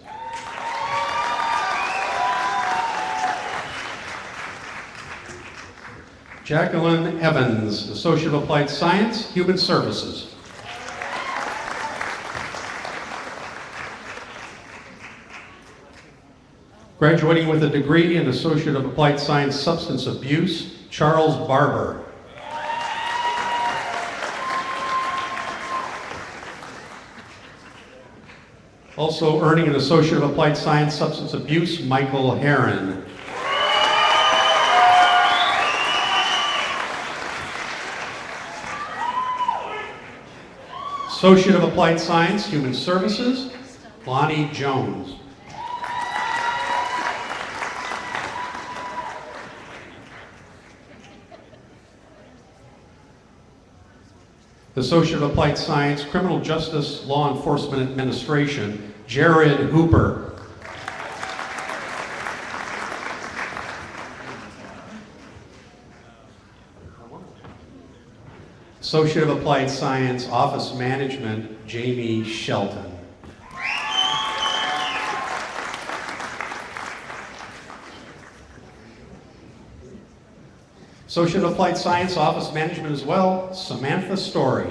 Jacqueline Evans, Associate of Applied Science, Human Services. Graduating with a degree in Associate of Applied Science, Substance Abuse, Charles Barber. Also earning an Associate of Applied Science Substance Abuse, Michael Herron. Associate of Applied Science, Human Services, Lonnie Jones. Associate of Applied Science, Criminal Justice Law Enforcement Administration, Jared Hooper. Associate of Applied Science, Office Management, Jamie Shelton. Associate of Applied Science, Office Management as well, Samantha Story.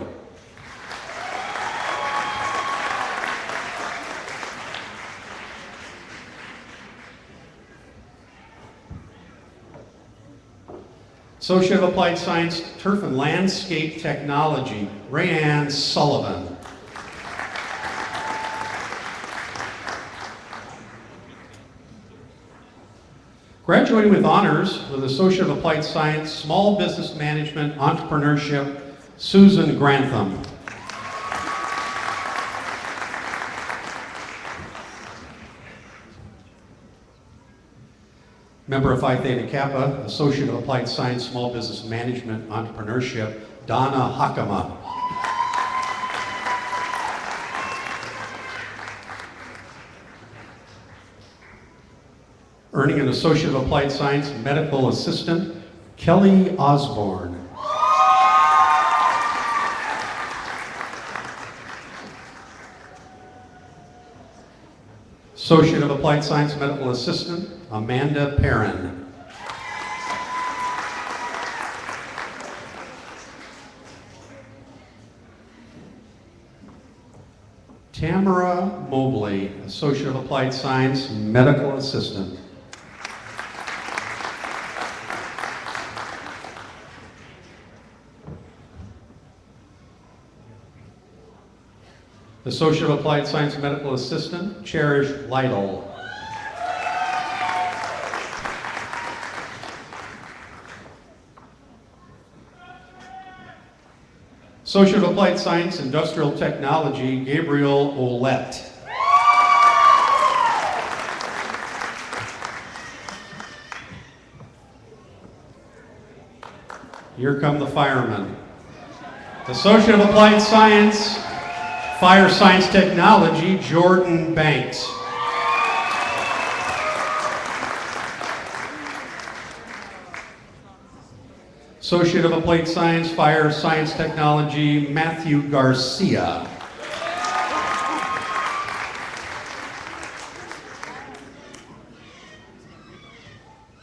Associate of Applied Science, Turf and Landscape Technology, Rayanne Sullivan. Graduating with honors with Associate of Applied Science, Small Business Management, Entrepreneurship, Susan Grantham. Member of Phi Theta Kappa, Associate of Applied Science, Small Business Management, Entrepreneurship, Donna Hakama. Earning an Associate of Applied Science, Medical Assistant, Kelly Osborne. Associate of Applied Science Medical Assistant, Amanda Perrin. Tamara Mobley, Associate of Applied Science Medical Assistant. Associate of Applied Science Medical Assistant, Cherish Lytle. Associate of Applied Science Industrial Technology, Gabriel Olette. Here come the firemen. Associate of Applied Science, Fire Science Technology, Jordan Banks. Associate of Applied Science, Fire Science Technology, Matthew Garcia.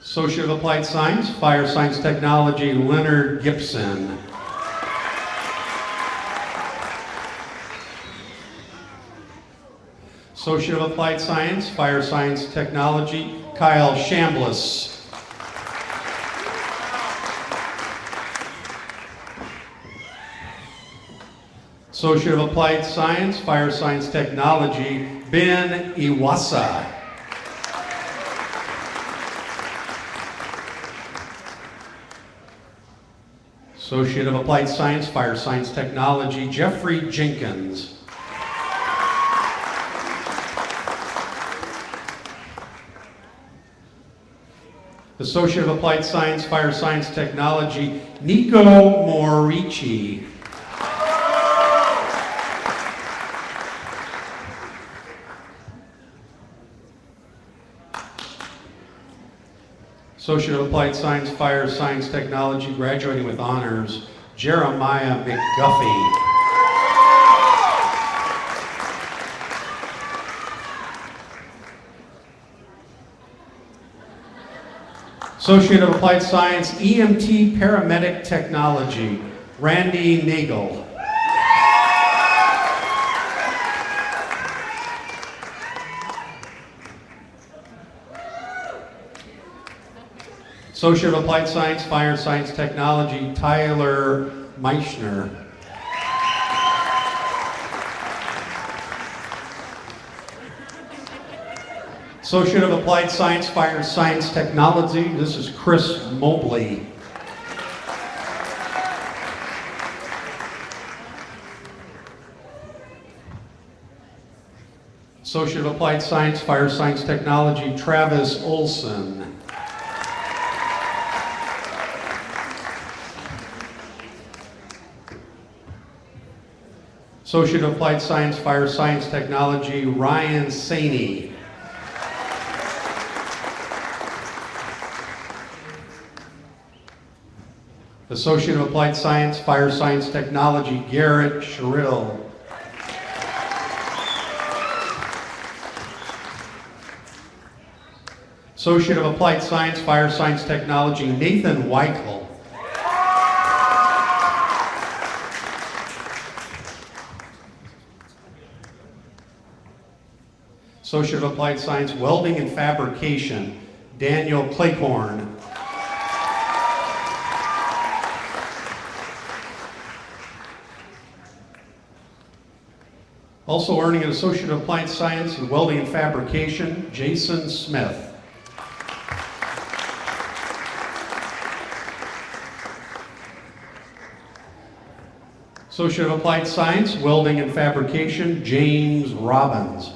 Associate of Applied Science, Fire Science Technology, Leonard Gibson. Associate of Applied Science, Fire Science Technology, Kyle Chambliss. Associate of Applied Science, Fire Science Technology, Ben Iwasa. Associate of Applied Science, Fire Science Technology, Jeffrey Jenkins. Associate of Applied Science, Fire Science Technology, Nico Morici. Associate of Applied Science, Fire Science Technology, graduating with honors, Jeremiah McGuffey. Associate of Applied Science, EMT Paramedic Technology, Randy Nagel. Associate of Applied Science, Fire Science Technology, Tyler Meichner. Associate of Applied Science, Fire Science Technology, this is Chris Mobley. Associate of Applied Science, Fire Science Technology, Travis Olson. Associate of Applied Science, Fire Science Technology, Ryan Saney. Associate of Applied Science, Fire Science Technology, Garrett Sherrill. Associate of Applied Science, Fire Science Technology, Nathan Weichel. Associate of Applied Science, Welding and Fabrication, Daniel Claycorn. Also earning an Associate of Applied Science in Welding and Fabrication, Jason Smith. Associate of Applied Science, Welding and Fabrication, James Robbins.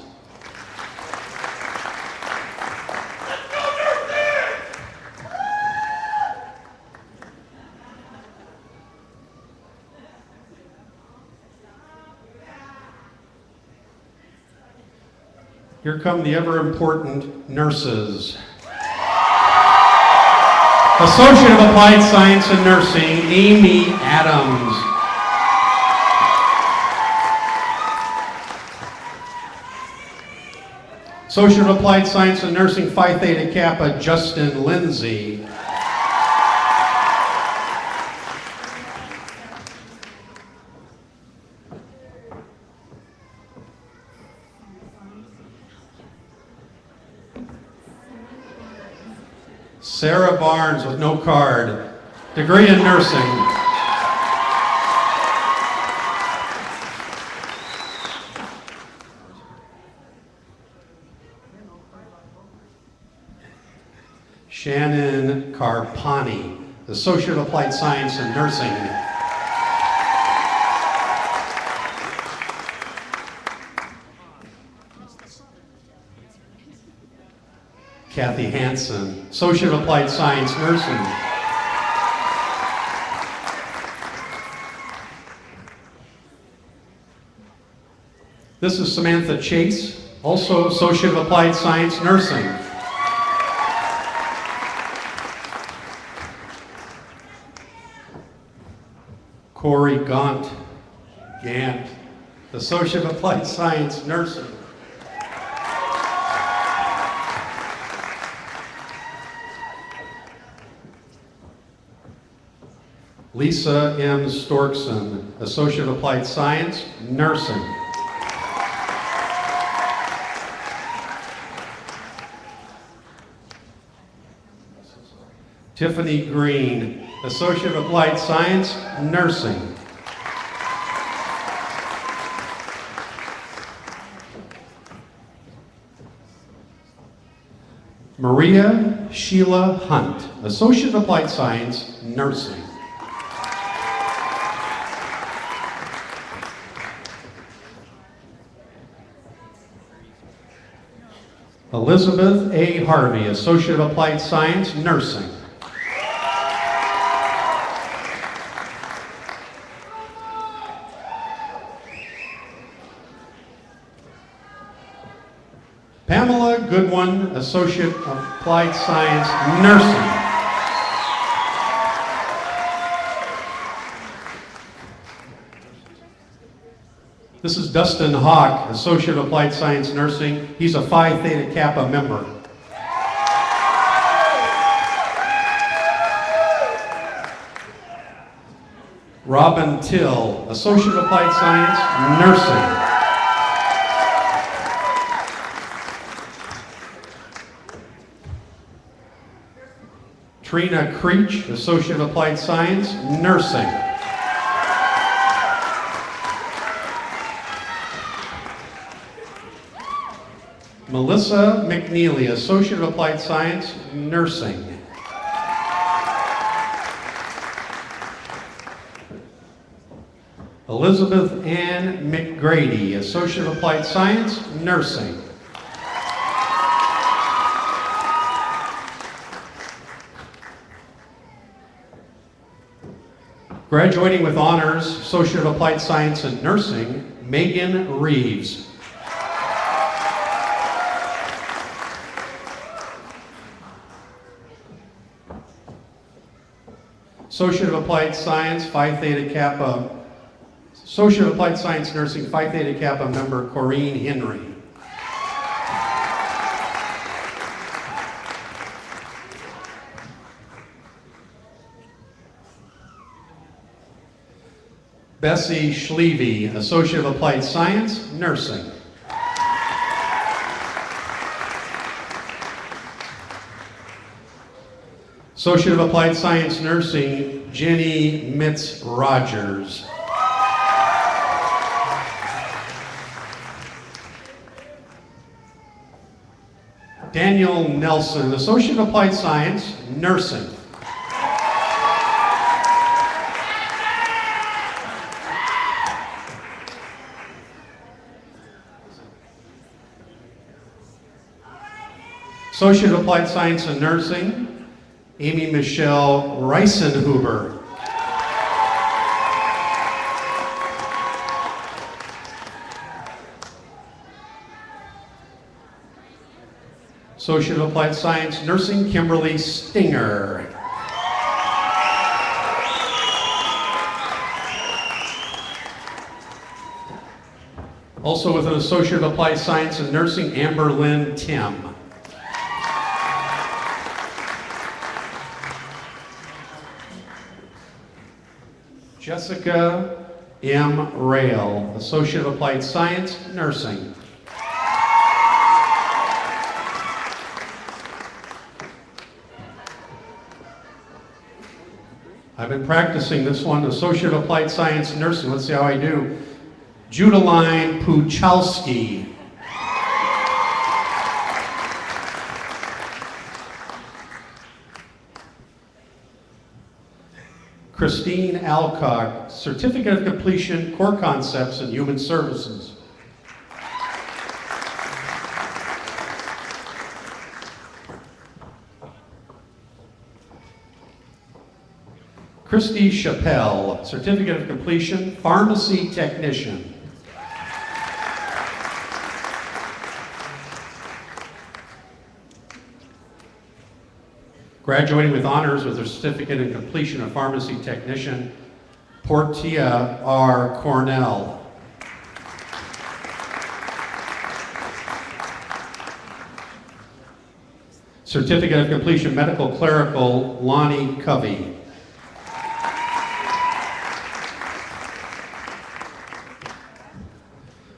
Here come the ever-important nurses. Associate of Applied Science in Nursing, Amy Adams. Associate of Applied Science in Nursing, Phi Theta Kappa, Justin Lindsay. Sarah Barnes with no card, degree in nursing. Shannon Carpani, Associate of Applied Science in Nursing. Kathy Hansen, Associate of Applied Science, Nursing. This is Samantha Chase, also Associate of Applied Science, Nursing. Corey Gant, Associate of Applied Science, Nursing. Lisa M. Storkson, Associate of Applied Science, Nursing. Tiffany Green, Associate of Applied Science, Nursing. Maria Sheila Hunt, Associate of Applied Science, Nursing. Elizabeth A. Harvey, Associate of Applied Science, Nursing. Pamela Goodwin, Associate of Applied Science, Nursing. This is Dustin Hawk, Associate of Applied Science, Nursing. He's a Phi Theta Kappa member. Robin Till, Associate of Applied Science, Nursing. Trina Creech, Associate of Applied Science, Nursing. Melissa McNeely, Associate of Applied Science, Nursing. Elizabeth Ann McGrady, Associate of Applied Science, Nursing. Graduating with honors, Associate of Applied Science in Nursing, Megan Reeves. Associate of Applied Science, Phi Theta Kappa. Associate of Applied Science Nursing, Phi Theta Kappa member Corrine Henry. Bessie Schleve, Associate of Applied Science, Nursing. Associate of Applied Science, Nursing, Jenny Mitz-Rogers. Daniel Nelson, Associate of Applied Science, Nursing. Associate of Applied Science in Nursing, Amy Michelle Reisenhuber. Associate of Applied Science Nursing, Kimberly Stinger. Also with an Associate of Applied Science in Nursing, Amber Lynn Tim. Jessica M. Rail, Associate of Applied Science, Nursing. I've been practicing this one, Associate of Applied Science, Nursing. Let's see how I do. Judaline Puchalski. Christine Alcock, Certificate of Completion, Core Concepts in Human Services. Christy Chappelle, Certificate of Completion, Pharmacy Technician. Graduating with honors with a certificate in completion of pharmacy technician, Portia R. Cornell. Certificate of completion, medical clerical, Lonnie Covey.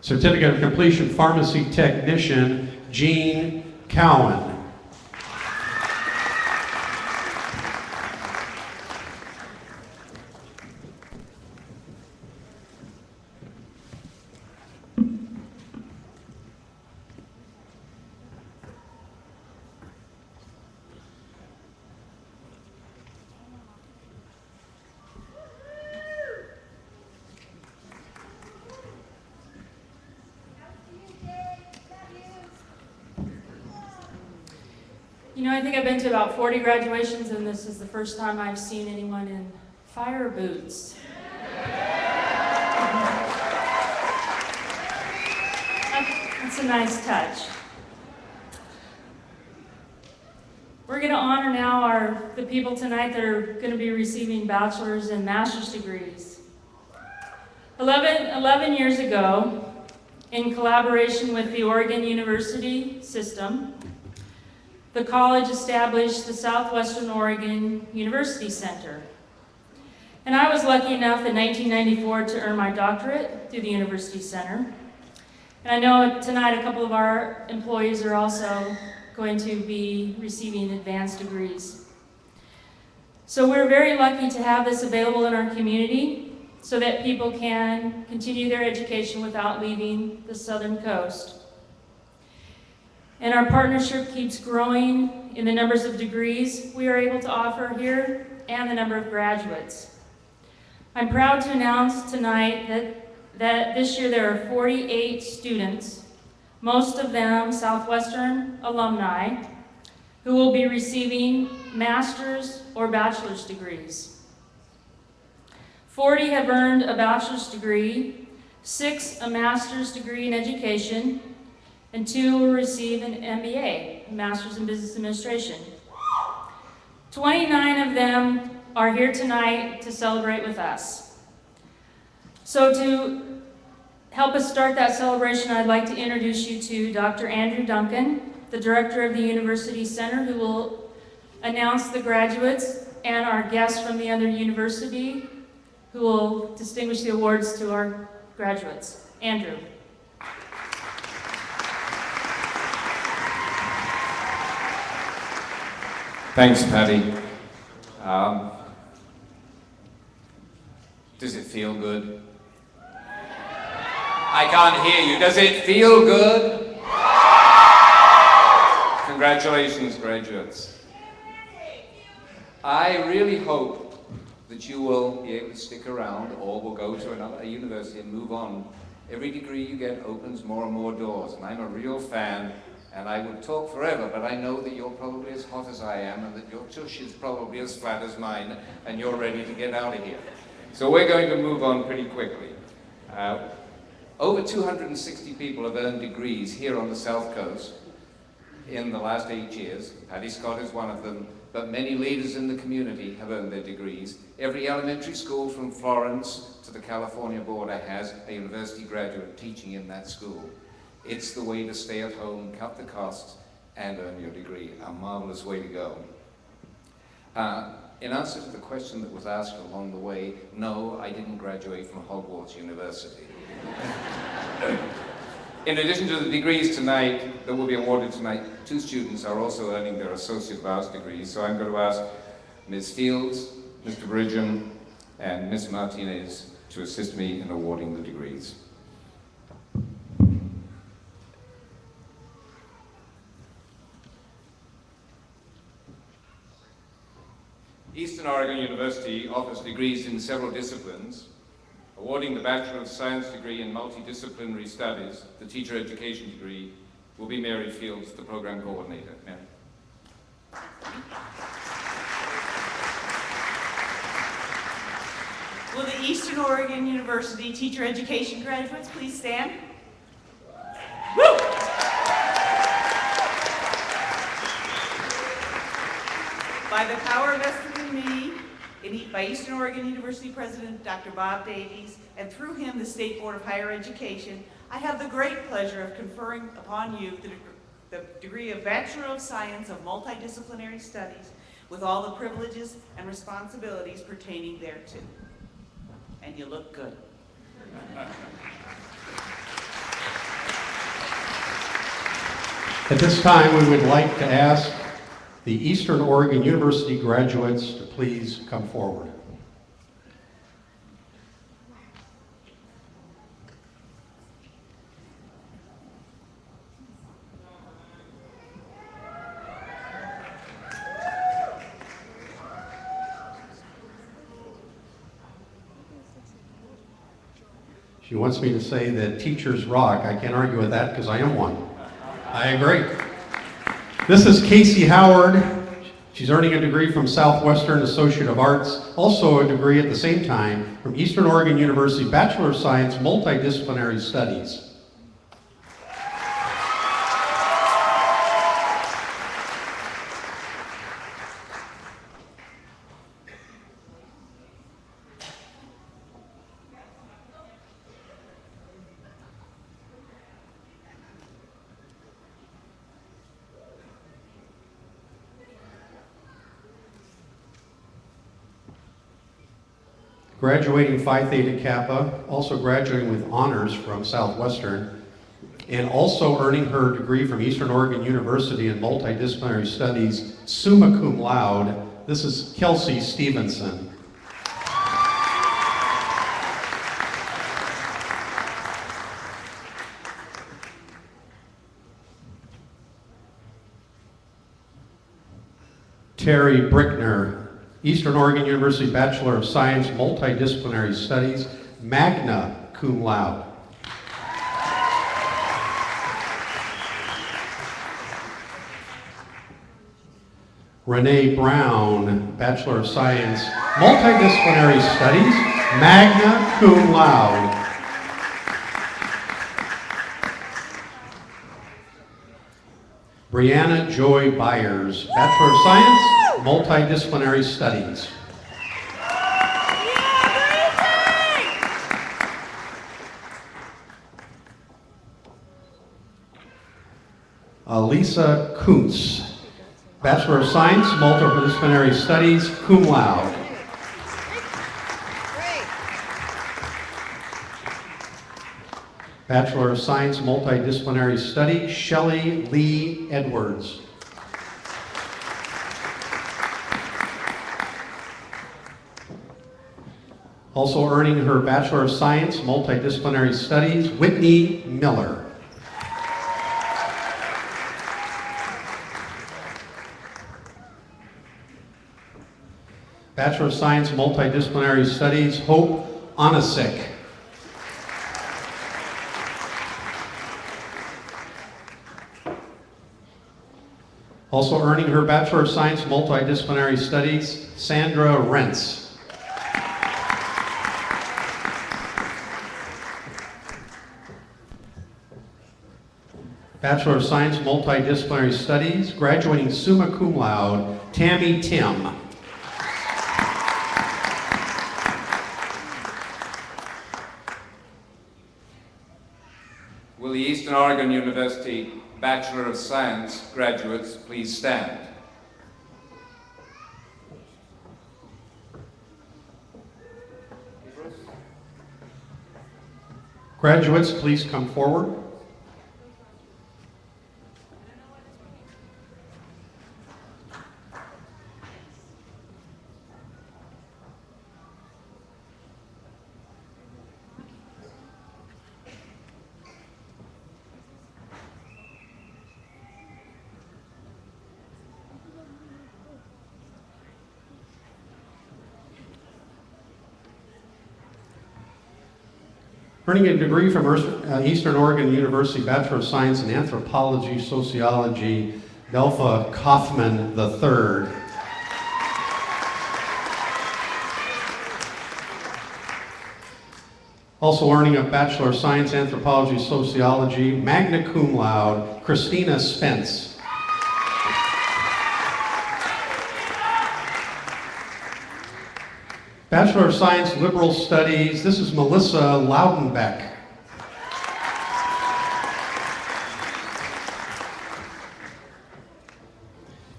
Certificate of completion, pharmacy technician, Jean Cowan. You know, I think I've been to about 40 graduations, and this is the first time I've seen anyone in fire boots. That's a nice touch. We're going to honor now the people tonight that are going to be receiving bachelor's and master's degrees. 11 years ago, in collaboration with the Oregon University system, the college established the Southwestern Oregon University Center. And I was lucky enough in 1994 to earn my doctorate through the University Center. And I know tonight a couple of our employees are also going to be receiving advanced degrees. So we're very lucky to have this available in our community so that people can continue their education without leaving the southern coast. and our partnership keeps growing in the numbers of degrees we are able to offer here and the number of graduates. I'm proud to announce tonight that this year there are 48 students, most of them Southwestern alumni, who will be receiving master's or bachelor's degrees. 40 have earned a bachelor's degree, 6 a master's degree in education, and 2 will receive an MBA, a Master's in Business Administration. 29 of them are here tonight to celebrate with us. So to help us start that celebration, I'd like to introduce you to Dr. Andrew Duncan, the director of the University Center, who will announce the graduates, and our guests from the other university, who will distinguish the awards to our graduates. Andrew. Thanks, Patty. Does it feel good? I can't hear you. Does it feel good? Congratulations, graduates. I really hope that you will be able to stick around or will go to another university and move on. Every degree you get opens more and more doors, and I'm a real fan. And I would talk forever, but I know that you're probably as hot as I am, and that your tush is probably as flat as mine, and you're ready to get out of here. So we're going to move on pretty quickly. Over 260 people have earned degrees here on the South Coast in the last 8 years. Patty Scott is one of them, but many leaders in the community have earned their degrees. Every elementary school from Florence to the California border has a university graduate teaching in that school. It's the way to stay at home, cut the costs, and earn your degree. A marvelous way to go. In answer to the question that was asked along the way, no, I didn't graduate from Hogwarts University. In addition to the degrees tonight, that will be awarded tonight, 2 students are also earning their associate bachelor's degrees. So I'm going to ask Ms. Fields, Mr. Bridgham, and Ms. Martinez to assist me in awarding the degrees. Eastern Oregon University offers degrees in several disciplines. Awarding the Bachelor of Science degree in Multidisciplinary Studies, the Teacher Education degree, will be Mary Fields, the Program Coordinator. Mary. Will the Eastern Oregon University Teacher Education graduates please stand? Woo! By the power vested in me, by Eastern Oregon University President Dr. Bob Davies, and through him the State Board of Higher Education, I have the great pleasure of conferring upon you the degree of Bachelor of Science of Multidisciplinary Studies with all the privileges and responsibilities pertaining thereto. And you look good. At this time, we would like to ask the Eastern Oregon University graduates to please come forward. She wants me to say that teachers rock. I can't argue with that because I am one. I agree. This is Casey Howard. She's earning a degree from Southwestern Associate of Arts, also a degree at the same time from Eastern Oregon University Bachelor of Science Multidisciplinary Studies. Graduating Phi Theta Kappa, also graduating with honors from Southwestern, and also earning her degree from Eastern Oregon University in Multidisciplinary Studies, summa cum laude. This is Kelsey Stevenson. Terry Brickner, Eastern Oregon University Bachelor of Science, Multidisciplinary Studies, magna cum laude. Renee Brown, Bachelor of Science, Multidisciplinary Studies, magna cum laude. Brianna Joy Byers, Bachelor of Science, Multidisciplinary Studies. Lisa Kuntz, Bachelor of Science, Multidisciplinary Studies, cum laude. Bachelor of Science, Multidisciplinary Studies, Shelley Lee Edwards. Also earning her Bachelor of Science, Multidisciplinary Studies, Whitney Miller. Bachelor of Science, Multidisciplinary Studies, Hope Onasik. Also earning her Bachelor of Science, Multidisciplinary Studies, Sandra Rentz. Bachelor of Science, Multidisciplinary Studies, graduating summa cum laude, Tammy Tim. Will the Eastern Oregon University Bachelor of Science graduates please stand? Graduates, please come forward. Earning a degree from Eastern Oregon University Bachelor of Science in Anthropology, Sociology, Delpha Kaufman III. Also earning a Bachelor of Science, Anthropology, Sociology, magna cum laude, Christina Spence. Bachelor of Science, Liberal Studies, this is Melissa Loudenbeck.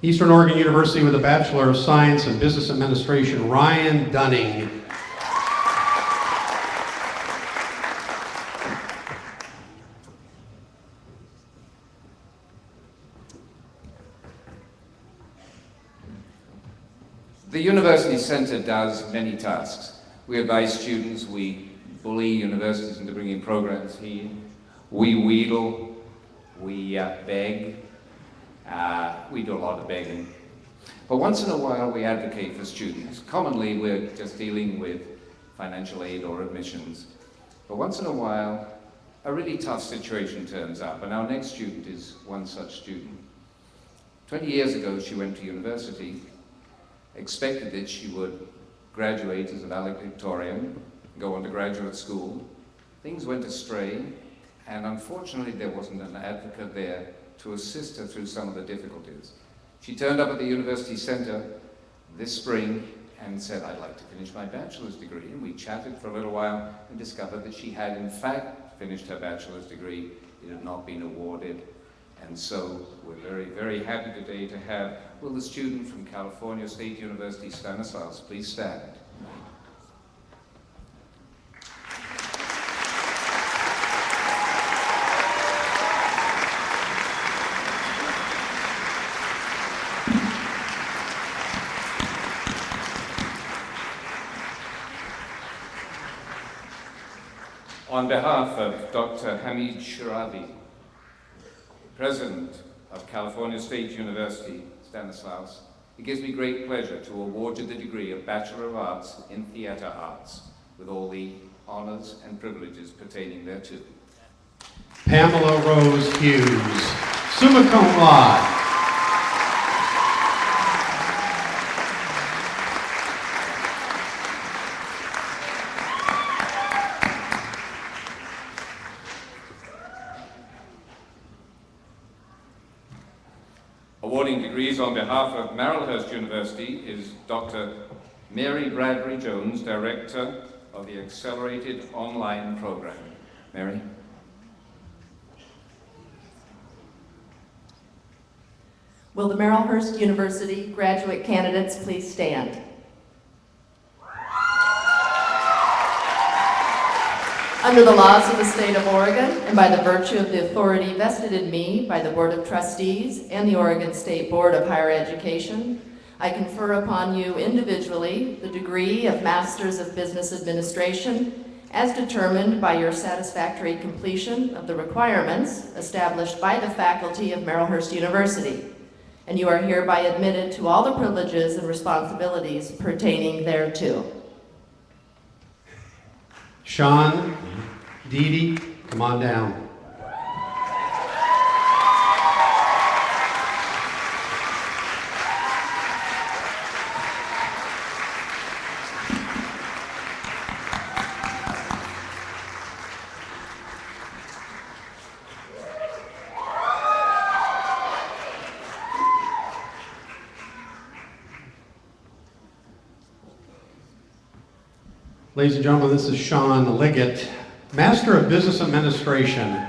Eastern Oregon University with a Bachelor of Science in Business Administration, Ryan Dunning. The University Center does many tasks. We advise students, we bully universities into bringing programs here, we wheedle, we beg, we do a lot of begging. But once in a while we advocate for students. Commonly we're just dealing with financial aid or admissions. But once in a while a really tough situation turns up, and our next student is one such student. 20 years ago she went to university, expected that she would graduate as a valedictorian, go on to graduate school. Things went astray, and unfortunately there wasn't an advocate there to assist her through some of the difficulties. She turned up at the University Center this spring and said, I'd like to finish my bachelor's degree. And we chatted for a little while and discovered that she had in fact finished her bachelor's degree. It had not been awarded. And so we're very, very happy today to have, will the student from California State University, Stanislaus, please stand. On behalf of Dr. Hamid Shiravi, President of California State University, Stanislaus, It gives me great pleasure to award you the degree of Bachelor of Arts in Theatre Arts, with all the honors and privileges pertaining thereto. Pamela Rose Hughes, summa cum laude. Awarding degrees on behalf of Marylhurst University is Dr. Mary Bradbury Jones, Director of the Accelerated Online Program. Mary? Will the Marylhurst University graduate candidates please stand? Under the laws of the state of Oregon, and by the virtue of the authority vested in me by the Board of Trustees and the Oregon State Board of Higher Education, I confer upon you individually the degree of Masters of Business Administration as determined by your satisfactory completion of the requirements established by the faculty of Marylhurst University, and you are hereby admitted to all the privileges and responsibilities pertaining thereto. Sean, Dee Dee, come on down. Ladies and gentlemen, this is Sean Liggett, Master of Business Administration.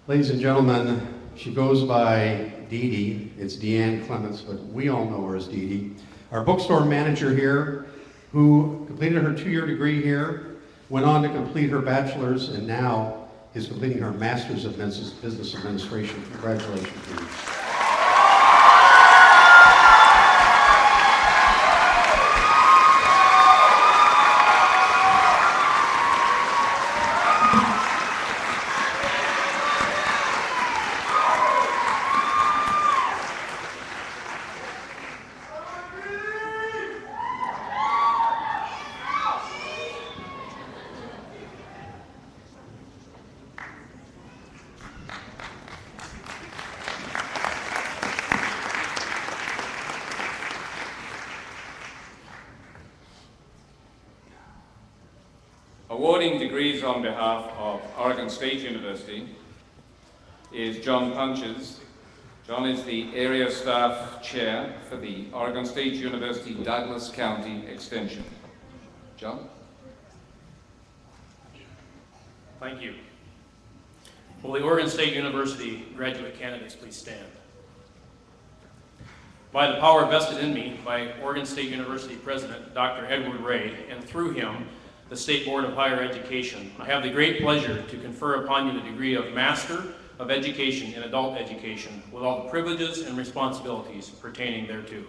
Ladies and gentlemen, she goes by Dee Dee. It's Deanne Clements, but we all know her as Dee Dee. Our bookstore manager here, who completed her 2-year degree here, went on to complete her bachelor's, and now is completing her master's of business administration. Congratulations, Dee Dee. Awarding degrees on behalf of Oregon State University is John Punches. John is the Area Staff Chair for the Oregon State University Douglas County Extension. John? Thank you. Will the Oregon State University graduate candidates please stand? By the power vested in me by Oregon State University President Dr. Edward Ray, and through him, the State Board of Higher Education, I have the great pleasure to confer upon you the degree of Master of Education in Adult Education with all the privileges and responsibilities pertaining thereto.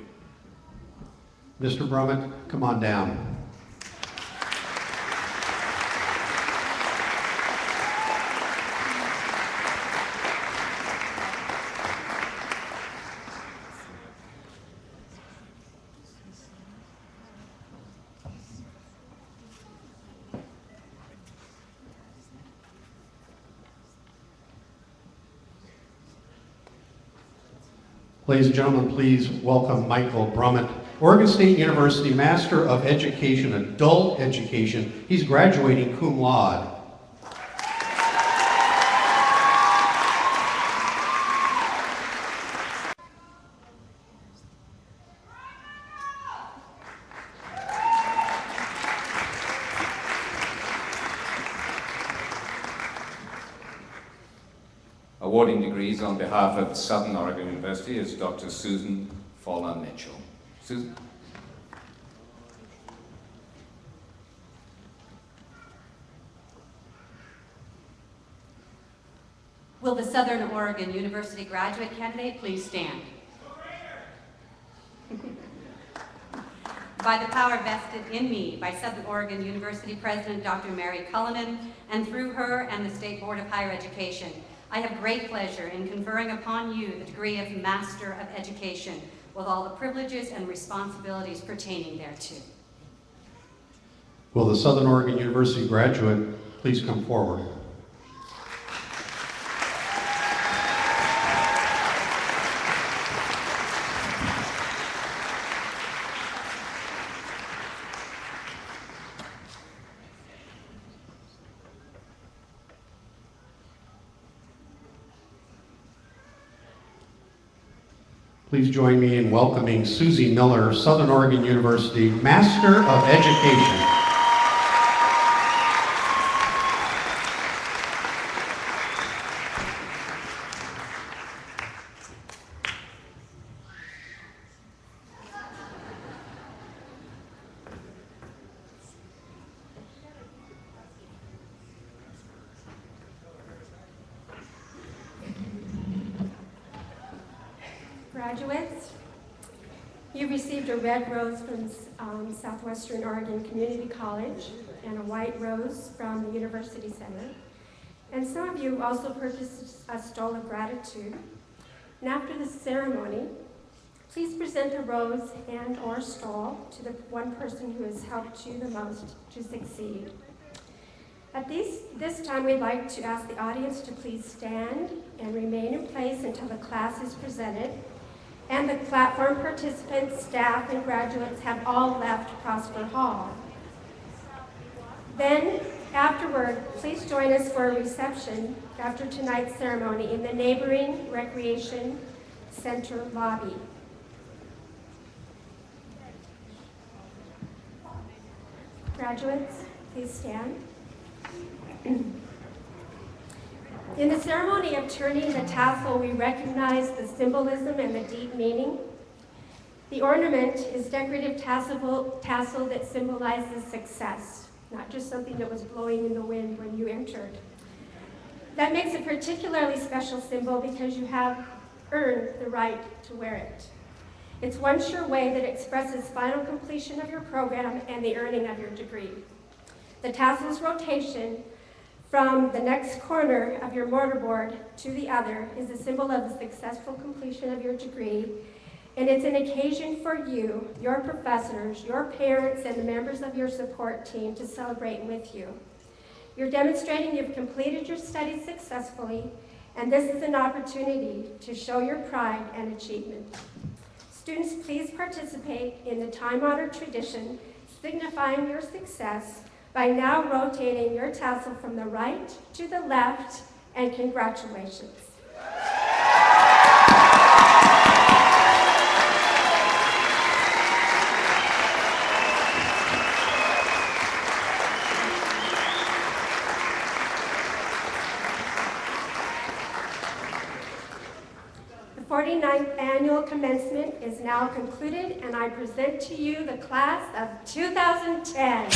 Mr. Brummett, come on down. Ladies and gentlemen, please welcome Michael Brummett, Oregon State University Master of Education, Adult Education. He's graduating cum laude. Awarding degrees on behalf of Southern Oregon University is Dr. Susan Fallon Mitchell. Susan? Will the Southern Oregon University graduate candidate please stand? By the power vested in me by Southern Oregon University President Dr. Mary Cullinan, and through her and the State Board of Higher Education, I have great pleasure in conferring upon you the degree of Master of Education with all the privileges and responsibilities pertaining thereto. Will the Southern Oregon University graduate please come forward? Please join me in welcoming Susie Miller, Southern Oregon University, Master of Education. Graduates, you received a red rose from Southwestern Oregon Community College and a white rose from the University Center. And some of you also purchased a stole of gratitude. And after the ceremony, please present a rose and or stole to the one person who has helped you the most to succeed. At this time, we'd like to ask the audience to please stand and remain in place until the class is presented. And the platform participants, staff, and graduates have all left Prosper Hall. Then, afterward, please join us for a reception after tonight's ceremony in the neighboring Recreation Center lobby. Graduates, please stand. In the ceremony of turning the tassel, we recognize the symbolism and the deep meaning. The ornament is decorative tassel that symbolizes success, not just something that was blowing in the wind when you entered. That makes it a particularly special symbol because you have earned the right to wear it. It's one sure way that expresses final completion of your program and the earning of your degree. The tassel's rotation from the next corner of your mortarboard to the other is a symbol of the successful completion of your degree, and it's an occasion for you, your professors, your parents, and the members of your support team to celebrate with you. You're demonstrating you've completed your studies successfully, and this is an opportunity to show your pride and achievement. Students, please participate in the time-honored tradition signifying your success by now rotating your tassel from the right to the left, and congratulations. The 49th annual commencement is now concluded, and I present to you the class of 2010.